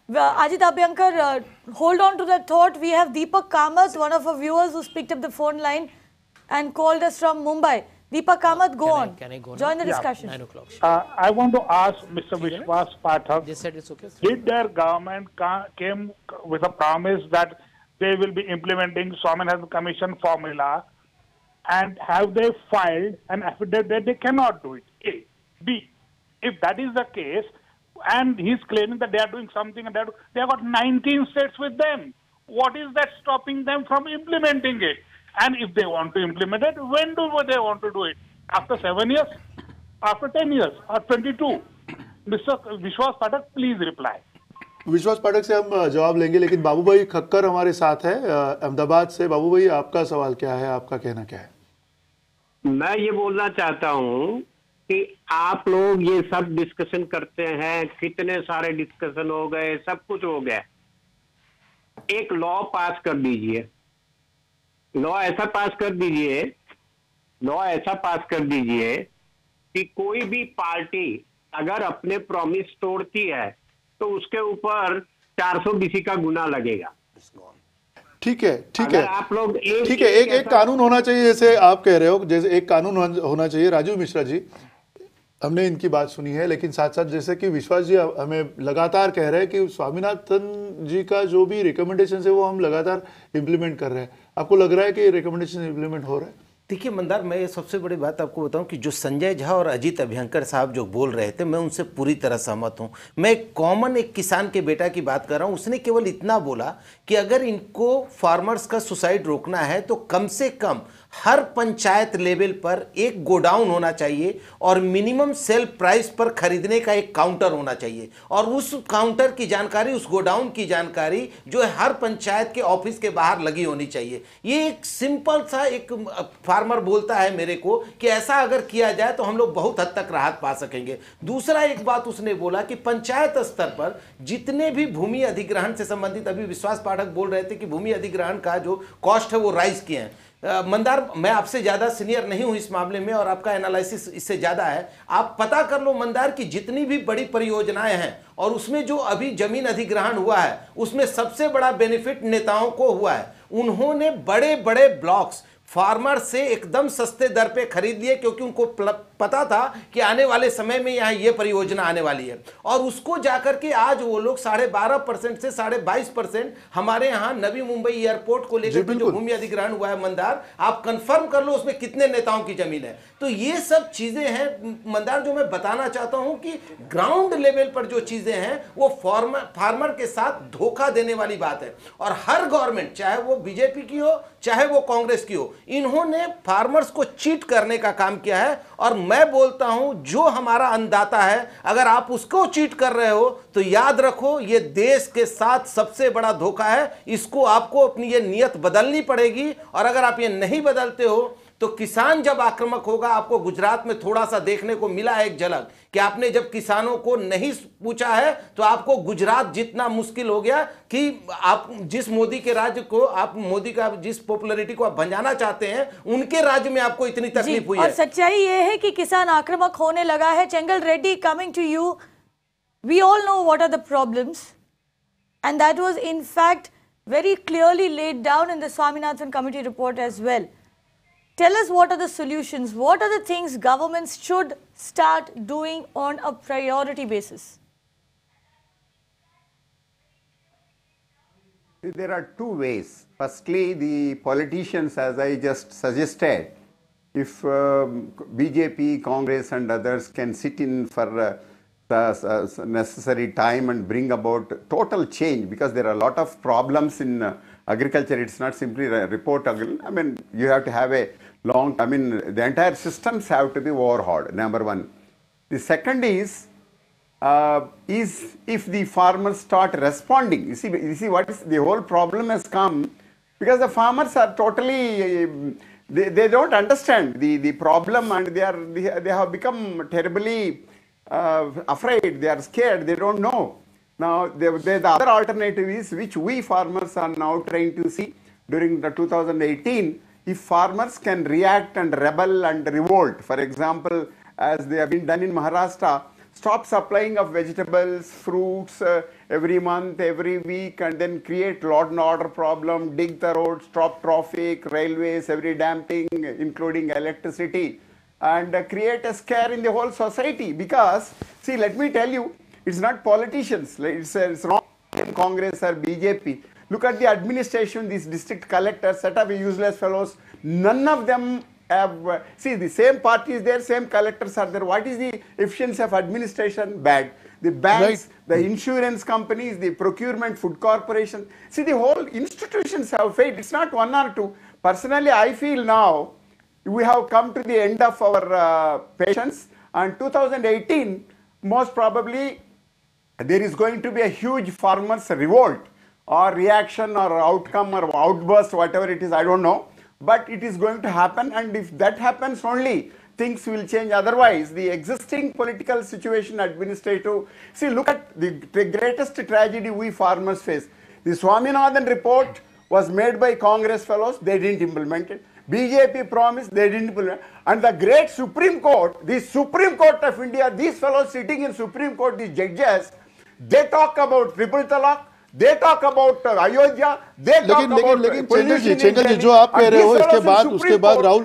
Ajit Abhyankar, hold on to that thought. We have Deepak Kamath, one of our viewers who's picked up the phone line and called us from Mumbai. Deepak Kamath, go on. Can I go Join the now? discussion. 9 o'clock. I want to ask Mr. Vishwas Pathak, They said it's okay. did their government came with a promise that they will be implementing Swaminathan Commission formula, and have they filed an affidavit that they cannot do it? A. B. If that is the case, and he's claiming that they are doing something, and they have got 19 states with them. What is that stopping them from implementing it? And if they want to implement it, when do they want to do it? After 7 years? After 10 years? Or 22? Mr. Vishwas Pathak, please reply. विश्वास पाठक से हम जवाब लेंगे, लेकिन बाबू भाई खक्कर हमारे साथ है अहमदाबाद से। बाबू भाई, आपका सवाल क्या है, आपका कहना क्या है? मैं ये बोलना चाहता हूँ कि आप लोग ये सब डिस्कशन करते हैं, कितने सारे डिस्कशन हो गए, सब कुछ हो गया। एक लॉ पास कर दीजिए, लॉ ऐसा पास कर दीजिए कि कोई भी पार्टी अगर अपने प्रॉमिस तोड़ती है तो उसके ऊपर 420 का गुना लगेगा। ठीक है आप लोग एक कानून होना चाहिए, जैसे आप कह रहे हो, जैसे एक कानून होना चाहिए। राजू मिश्रा जी, हमने इनकी बात सुनी है, लेकिन साथ साथ जैसे कि विश्वास जी हमें लगातार कह रहे हैं कि स्वामीनाथन जी का जो भी रिकमेंडेशन है वो हम लगातार इम्प्लीमेंट कर रहे हैं। आपको लग रहा है कि रिकमेंडेशन इम्प्लीमेंट हो रहा है? देखिए मंदार, मैं ये सबसे बड़ी बात आपको बताऊं कि जो संजय झा और अजीत अभ्यंकर साहब जो बोल रहे थे, मैं उनसे पूरी तरह सहमत हूं। मैं एक किसान के बेटा की बात कर रहा हूं। उसने केवल इतना बोला कि अगर इनको फार्मर्स का सुसाइड रोकना है तो कम से कम हर पंचायत लेवल पर एक गोडाउन होना चाहिए और मिनिमम सेल प्राइस पर खरीदने का एक काउंटर होना चाहिए, और उस काउंटर की जानकारी, उस गोडाउन की जानकारी जो है हर पंचायत के ऑफिस के बाहर लगी होनी चाहिए। ये एक सिंपल सा एक फार्मर बोलता है मेरे को कि ऐसा अगर किया जाए तो हम लोग बहुत हद तक राहत पा सकेंगे। दूसरा एक बात उसने बोला कि पंचायत स्तर पर जितने भी भूमि अधिग्रहण से संबंधित, अभी विश्वास पाठक बोल रहे थे कि भूमि अधिग्रहण का जो कॉस्ट है वो राइज किए हैं। मंदार, मैं आपसे ज्यादा सीनियर नहीं हूं इस मामले में और आपका एनालिसिस इससे ज्यादा है। आप पता कर लो मंदार की जितनी भी बड़ी परियोजनाएं हैं और उसमें जो अभी जमीन अधिग्रहण हुआ है उसमें सबसे बड़ा बेनिफिट नेताओं को हुआ है। उन्होंने बड़े बड़े ब्लॉक्स फार्मर से एकदम सस्ते दर पे खरीद लिए क्योंकि उनको पता था कि आने वाले समय में यहाँ ये परियोजना आने वाली है, और उसको जाकर के आज वो लोग 12.5% से 22.5% हमारे यहाँ नवी मुंबई एयरपोर्ट को लेकर जो भूमि अधिग्रहण हुआ है मंदार, आप कंफर्म कर लो उसमें कितने नेताओं की जमीन है। तो ये सब चीजें हैं मंदार जो मैं बताना चाहता हूं कि ग्राउंड लेवल पर जो चीजें हैं वो फार्मर के साथ धोखा देने वाली बात है। और हर गवर्नमेंट, चाहे वो बीजेपी की हो चाहे वो कांग्रेस की हो, इन्होंने फार्मर्स को चीट करने का काम किया है। और मैं बोलता हूं जो हमारा अन्नदाता है अगर आप उसको चीट कर रहे हो तो याद रखो ये देश के साथ सबसे बड़ा धोखा है। इसको आपको अपनी ये नीयत बदलनी पड़ेगी, और अगर आप ये नहीं बदलते हो तो किसान जब आक्रामक होगा। आपको गुजरात में थोड़ा सा देखने को मिला है एक झलक कि आपने जब किसानों को नहीं पूछा है तो आपको गुजरात जितना मुश्किल हो गया कि आप जिस मोदी के राज्य को, आप मोदी का जिस पॉपुलैरिटी को आप भंजाना चाहते हैं उनके राज्य में आपको इतनी तकलीफ हुई है। और सच्चाई ये है कि किसान आक्रामक होने लगा है। Chengal Reddy, coming to you, we all know what are the problems and that was in fact very clearly laid down in the Swaminathan committee report as well. Tell us what are the solutions, what are the things governments should start doing on a priority basis? There are two ways. Firstly, the politicians, as I just suggested, if BJP, Congress and others can sit in for the necessary time and bring about total change, because there are a lot of problems in agriculture. It's not simply a report. I mean, you have to have a long, I mean, the entire systems have to be overhauled, number one. The second is if the farmers start responding. You see what is the whole problem has come because the farmers are totally, they don't understand the problem, and they have become terribly afraid, they are scared, they don't know. Now, the other alternative is, which we farmers are now trying to see during the 2018, if farmers can react and rebel and revolt. For example, as they have been done in Maharashtra, stop supplying of vegetables, fruits every month, every week, and then create law and order problem, dig the roads, stop traffic, railways, every damn thing, including electricity, and create a scare in the whole society. Because, see, let me tell you, it's not politicians, it's not Congress or BJP. Look at the administration, these district collectors, set up useless fellows. None of them have, see, the same party is there, same collectors are there. What is the efficiency of administration? Bad. The banks, the insurance companies, the procurement, food corporation. See, the whole institutions have failed. It's not one or two. Personally, I feel now we have come to the end of our patience, and 2018, most probably, there is going to be a huge farmers' revolt or reaction or outcome or outburst, whatever it is, I don't know. But it is going to happen, and if that happens only, things will change. Otherwise, the existing political situation, administrative, see, look at the greatest tragedy we farmers face. The Swaminathan report was made by Congress fellows, they didn't implement it. BJP promised, they didn't implement it. And the great Supreme Court, the Supreme Court of India, these fellows sitting in Supreme Court, these judges, they talk about triple talaq, they talk about Ayodhya, they talk about लेकिन चेंगल जी जो आप कह रहे हो उसके बाद राहुल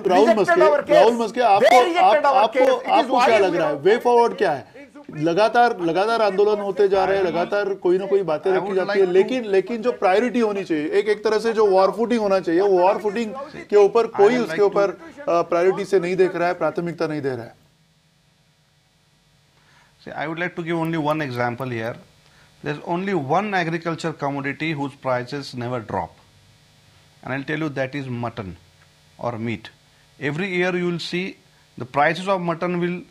मस्के आपको क्या लग रहा है, वे फॉरवर्ड क्या है? लगातार आंदोलन होते जा रहे हैं, लगातार कोई ना कोई बातें रखी जाती है, लेकिन जो प्रायोरिटी होनी चाहिए, एक तरह से जो वॉर फुटिंग होना चाहिए, वो वॉर फुटिंग के ऊपर कोई उसके ऊपर प्रायोरिटी से नहीं देख रहा है, प्राथमिकता नहीं दे रहा है. I would like to give only one example here. There's only one agriculture commodity whose prices never drop, and I'll tell you that is mutton or meat. Every year you will see the prices of mutton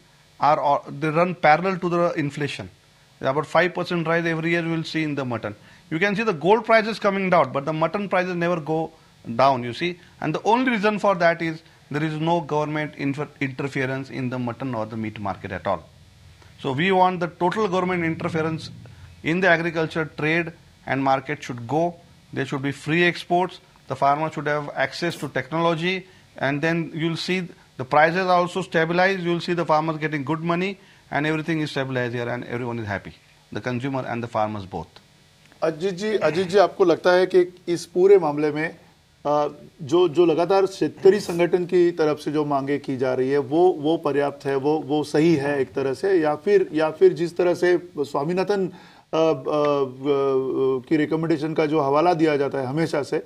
they run parallel to the inflation. About 5% rise every year you will see in the mutton. You can see the gold prices coming down, but the mutton prices never go down, you see. And the only reason for that is there is no government interference in the mutton or the meat market at all. So we want the total government interference in the agriculture trade and market should go. There should be free exports. The farmer should have access to technology, and then you'll see the prices are also stabilized. You'll see the farmers getting good money, and everything is stabilized here, and everyone is happy, the consumer and the farmers both. Ajit जी आपको लगता है कि इस पूरे मामले में जो लगातार शेतकरी संगठन की तरफ से जो मांगे की जा रही है वो पर्याप्त है, वो सही है एक तरह से, या फिर जिस तरह से स्वामीनाथन की रिकमेंडेशन का जो हवाला दिया जाता है हमेशा से,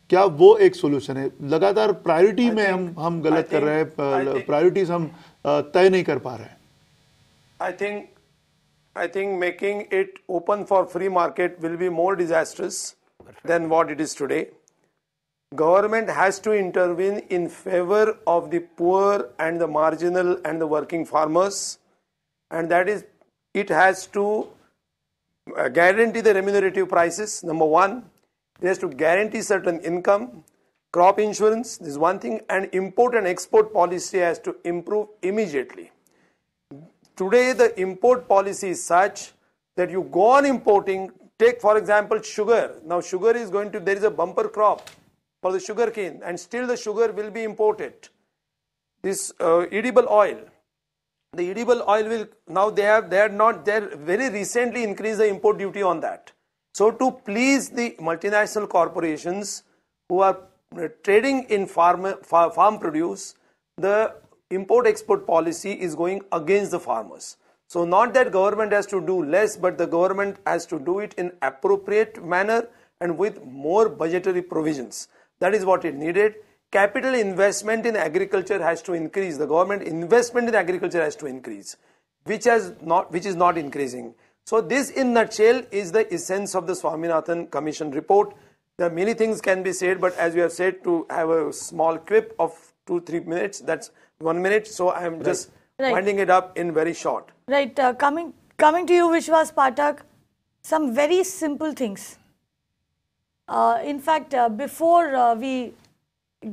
क्या वो एक सोल्यूशन है? लगातार प्रायोरिटी में हम गलत कर रहे हैं, प्रायोरिटीज हम तय नहीं कर पा रहे हैं. I think making it open for free market will be more disastrous than what it is today. Government has to intervene in favor of the poor and the marginal and the working farmers, and that is, it has to guarantee the remunerative prices, number one. It has to guarantee certain income, crop insurance, this is one thing, and import and export policy has to improve immediately. Today, the import policy is such that you go on importing. Take, for example, sugar. Now, sugar is there is a bumper crop for the sugar cane, and still the sugar will be imported. This edible oil. The edible oil will, now they very recently increased the import duty on that. So, to please the multinational corporations who are trading in farm produce, the import-export policy is going against the farmers. So not that government has to do less, but the government has to do it in appropriate manner and with more budgetary provisions. That is what it needed. Capital investment in agriculture has to increase. The government investment in agriculture has to increase, which is not increasing. So this in nutshell is the essence of the Swaminathan Commission report. There are many things can be said, but as we have said, to have a small clip of 2-3 minutes, that's 1 minute, so I am just winding it up in very short. Right, coming to you, Vishwas Pathak, some very simple things. In fact, before we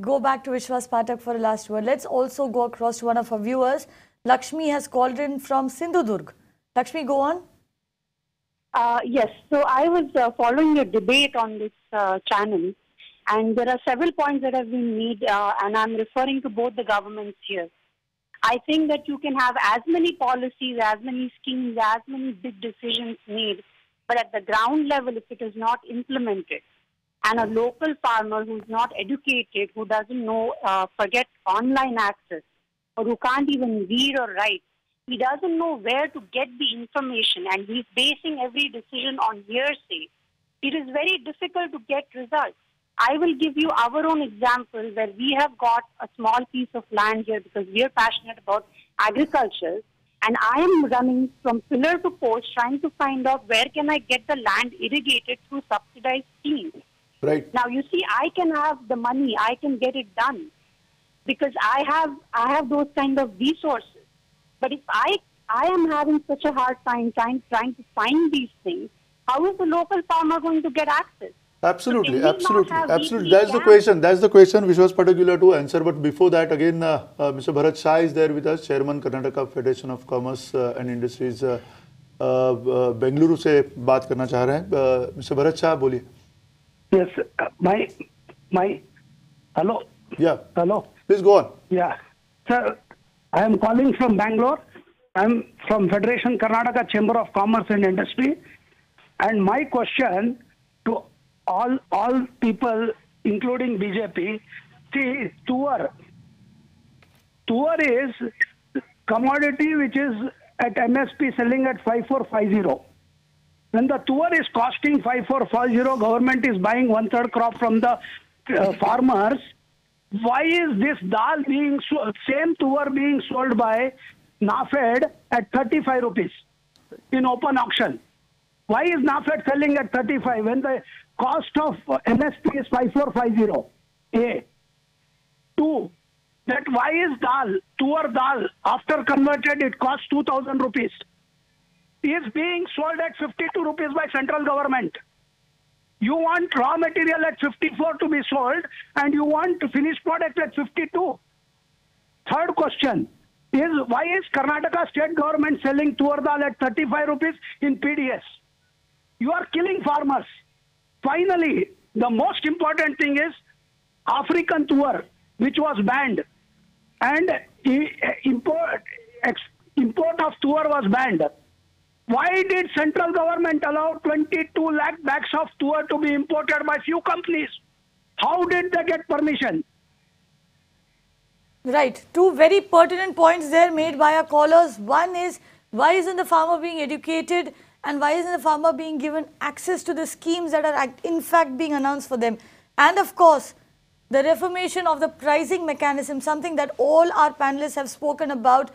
go back to Vishwas Pathak for a last word, let's also go across to one of our viewers. Lakshmi has called in from Sindhudurg. Lakshmi, go on. Yes, so I was following your debate on this channel, and there are several points that have been made, and I'm referring to both the governments here. I think that you can have as many policies, as many schemes, as many big decisions made, but at the ground level, if it is not implemented, and a local farmer who's not educated, who doesn't know, forget online access, or who can't even read or write, he doesn't know where to get the information, and he's basing every decision on hearsay. It is very difficult to get results. I will give you our own example where we have got a small piece of land here because we are passionate about agriculture, and I am running from pillar to post trying to find out where can I get the land irrigated through subsidized schemes. Right. Now you see, I can have the money, I can get it done because I have those kind of resources. But if I am having such a hard time trying to find these things, how is the local farmer going to get access? Absolutely. That's the question. That's the question which was particular to answer. But before that, again, Mr. Bharat Shah is there with us, Chairman Karnataka Federation of Commerce and Industries, Bengaluru से बात करना चाह रहे हैं. Mr. Bharat Shah, बोलिए. Yes, my hello. Yeah. Hello. Please go on. Yeah, sir. I am calling from Bangalore. I am from Federation Karnataka Chamber of Commerce and Industry, and my question to all people, including BJP, see, tuar is commodity which is at MSP selling at 5450. When the tuar is costing 5450, government is buying 1/3 crop from the farmers. Why is this dal being same tuar being sold by NAFED at 35 rupees in open auction? Why is NAFED selling at 35 when the cost of MSP is 5450? A. 2. That why is tuar dal, after converted it costs 2000 rupees, is being sold at 52 rupees by central government. You want raw material at 54 to be sold and you want finished product at 52. Third question is, why is Karnataka state government selling tur dal at 35 rupees in PDS? You are killing farmers. Finally, the most important thing is African tur, which was banned, and import of tur was banned. Why did central government allow 22 lakh bags of tur to be imported by few companies? How did they get permission? Right. Two very pertinent points there made by our callers. One is, why isn't the farmer being educated, and why isn't the farmer being given access to the schemes that are in fact being announced for them? And of course, the reformation of the pricing mechanism, something that all our panelists have spoken about.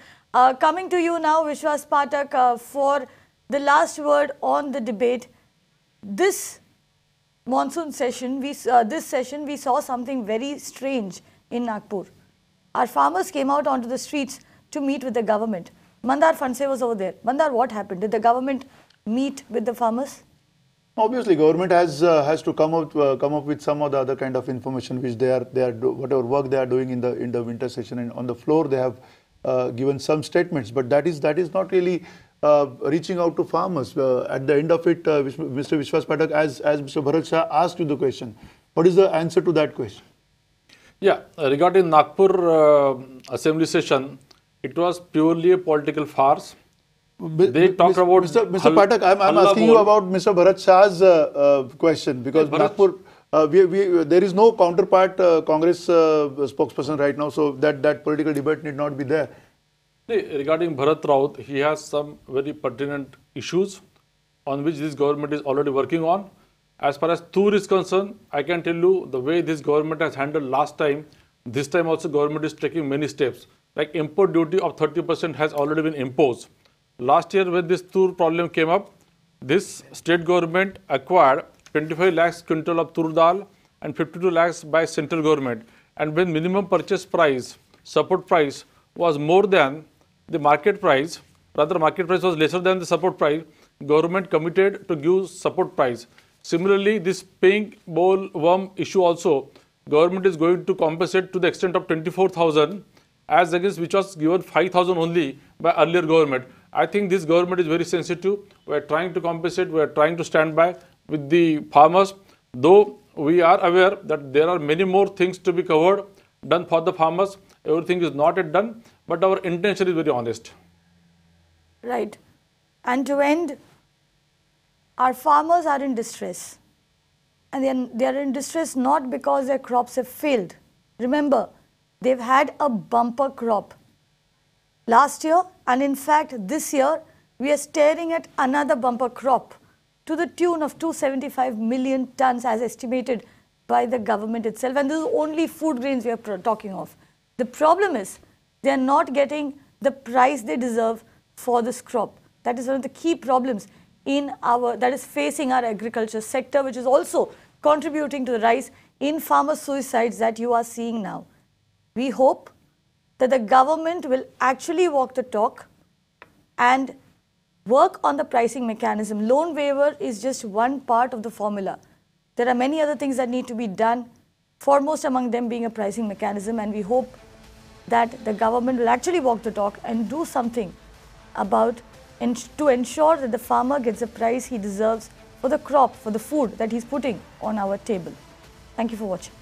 Coming to you now, Vishwas Pathak, for the last word on the debate. This monsoon session, we saw something very strange in Nagpur. Our farmers came out onto the streets to meet with the government. Mandar Phanse was over there. Mandar, what happened? Did the government meet with the farmers? Obviously, government has to come up with some of the other kind of information which they are whatever work they are doing in the winter session, and on the floor they have given some statements, but that is not really reaching out to farmers. At the end of it, Mr. Vishwas Pathak, as Mr. Bharat Shah asked you the question, what is the answer to that question? Yeah, regarding Nagpur assembly session, it was purely a political farce. They talked about Mr. Pathak, I'm asking you about Mr. Bharat Shah's question, because Nagpur, there is no counterpart Congress spokesperson right now, so that political debate need not be there. Regarding Bharat Raut, he has some very pertinent issues on which this government is already working on. As far as tur is concerned, I can tell you the way this government has handled last time, this time also government is taking many steps. Like import duty of 30% has already been imposed. Last year when this tur problem came up, this state government acquired 25 lakhs quintal of tur dal and 52 lakhs by central government. And when minimum purchase price, support price was more than the market price, rather market price was lesser than the support price, government committed to give support price. Similarly, this pink boll worm issue also, government is going to compensate to the extent of 24,000 as against which was given 5,000 only by earlier government. I think this government is very sensitive. We are trying to compensate, we are trying to stand by with the farmers, though we are aware that there are many more things to be covered, done for the farmers. Everything is not yet done, but our intention is very honest. Right. And to end, our farmers are in distress. And they are in distress not because their crops have failed. Remember, they've had a bumper crop last year, and in fact this year we are staring at another bumper crop to the tune of 275 million tons as estimated by the government itself, and this is only food grains we are talking of. The problem is they are not getting the price they deserve for this crop. That is one of the key problems that is facing our agriculture sector, which is also contributing to the rise in farmer suicides that you are seeing now. We hope that the government will actually walk the talk and work on the pricing mechanism. Loan waiver is just one part of the formula. There are many other things that need to be done, foremost among them being a pricing mechanism, and we hope that the government will actually walk the talk and do something about to ensure that the farmer gets the price he deserves for the crop, for the food that he's putting on our table. Thank you for watching.